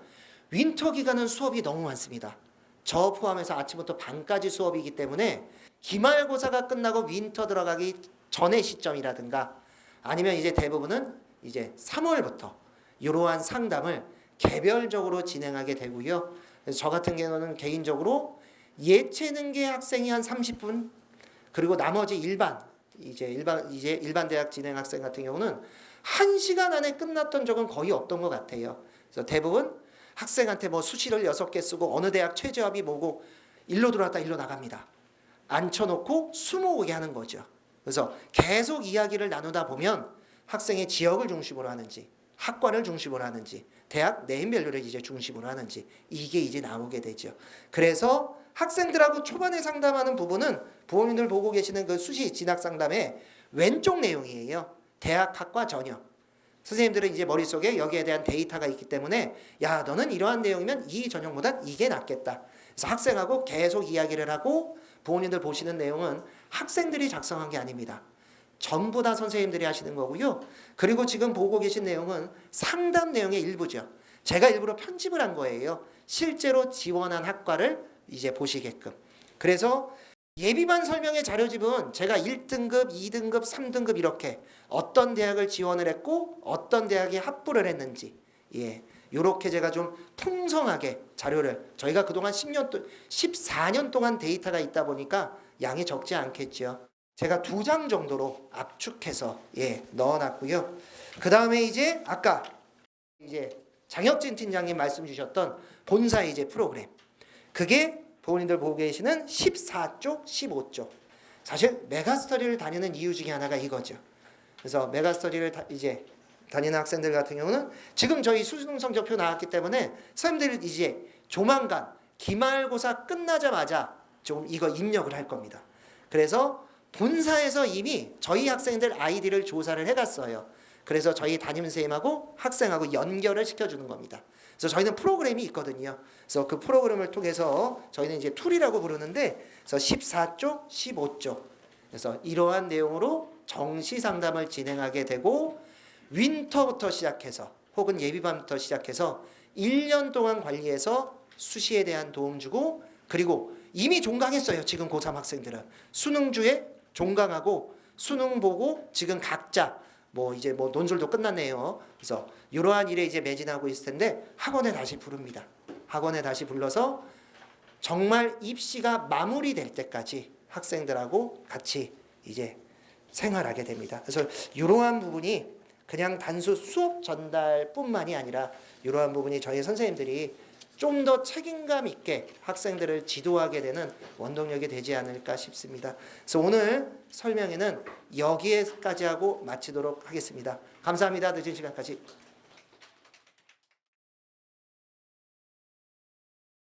윈터 기간은 수업이 너무 많습니다. 저 포함해서 아침부터 밤까지 수업이기 때문에 기말고사가 끝나고 윈터 들어가기 전의 시점이라든가 아니면 이제 대부분은 이제 3월부터 이러한 상담을 개별적으로 진행하게 되고요. 그래서 저 같은 경우는 개인적으로 예체능계 학생이 한 30분 그리고 나머지 일반 대학 진행 학생 같은 경우는 1시간 안에 끝났던 적은 거의 없던 것 같아요. 그래서 대부분 학생한테 뭐 수시를 6개 쓰고 어느 대학 최저합이 뭐고 일로 들어왔다 일로 나갑니다. 앉혀놓고 스무고개 하는 거죠. 그래서 계속 이야기를 나누다 보면 학생의 지역을 중심으로 하는지 학과를 중심으로 하는지 대학 네임밸류를 이제 중심으로 하는지 이게 이제 나오게 되죠. 그래서 학생들하고 초반에 상담하는 부분은 부모님들 보고 계시는 그 수시 진학 상담의 왼쪽 내용이에요. 대학 학과 전혀. 선생님들은 이제 머릿속에 여기에 대한 데이터가 있기 때문에 야 너는 이러한 내용이면 이 전형보다 이게 낫겠다. 그래서 학생하고 계속 이야기를 하고 부모님들 보시는 내용은 학생들이 작성한 게 아닙니다. 전부 다 선생님들이 하시는 거고요. 그리고 지금 보고 계신 내용은 상담 내용의 일부죠. 제가 일부러 편집을 한 거예요. 실제로 지원한 학과를 이제 보시게끔. 그래서 예비반 설명의 자료집은 제가 1등급, 2등급, 3등급 이렇게 어떤 대학을 지원을 했고 어떤 대학에 합부를 했는지 이렇게 제가 좀 풍성하게 자료를 저희가 그동안 14년 동안 데이터가 있다 보니까 양이 적지 않겠죠. 제가 2장 정도로 압축해서 넣어놨고요. 그 다음에 이제 아까 이제 장혁진 팀장님 말씀 주셨던 본사 이제 프로그램 그게 부모님들 보고 계시는 14쪽, 15쪽. 사실 메가스터디를 다니는 이유 중에 하나가 이거죠. 그래서 메가스터디를 이제 다니는 학생들 같은 경우는 지금 저희 수능 성적표 나왔기 때문에 선생님들이 이제 조만간 기말고사 끝나자마자 좀 이거 입력을 할 겁니다. 그래서 본사에서 이미 저희 학생들 아이디를 조사를 해갔어요. 그래서 저희 담임선생님하고 학생하고 연결을 시켜주는 겁니다. 그래서 저희는 프로그램이 있거든요. 그래서 그 프로그램을 통해서 저희는 이제 툴이라고 부르는데 그래서 14쪽, 15쪽 그래서 이러한 내용으로 정시 상담을 진행하게 되고 윈터부터 시작해서 혹은 예비반부터 시작해서 1년 동안 관리해서 수시에 대한 도움 주고 그리고 이미 종강했어요. 지금 고3 학생들은 수능주에 종강하고 수능 보고 지금 각자 이제 논술도 끝났네요. 그래서 이러한 일에 이제 매진하고 있을 텐데 학원에 다시 부릅니다. 학원에 다시 불러서 정말 입시가 마무리될 때까지 학생들하고 같이 이제 생활하게 됩니다. 그래서 이러한 부분이 그냥 단수 수업 전달뿐만이 아니라 이러한 부분이 저희 선생님들이 좀 더 책임감 있게 학생들을 지도하게 되는 원동력이 되지 않을까 싶습니다. 그래서 오늘 설명회는 여기에까지 하고 마치도록 하겠습니다. 감사합니다. 늦은 시간까지.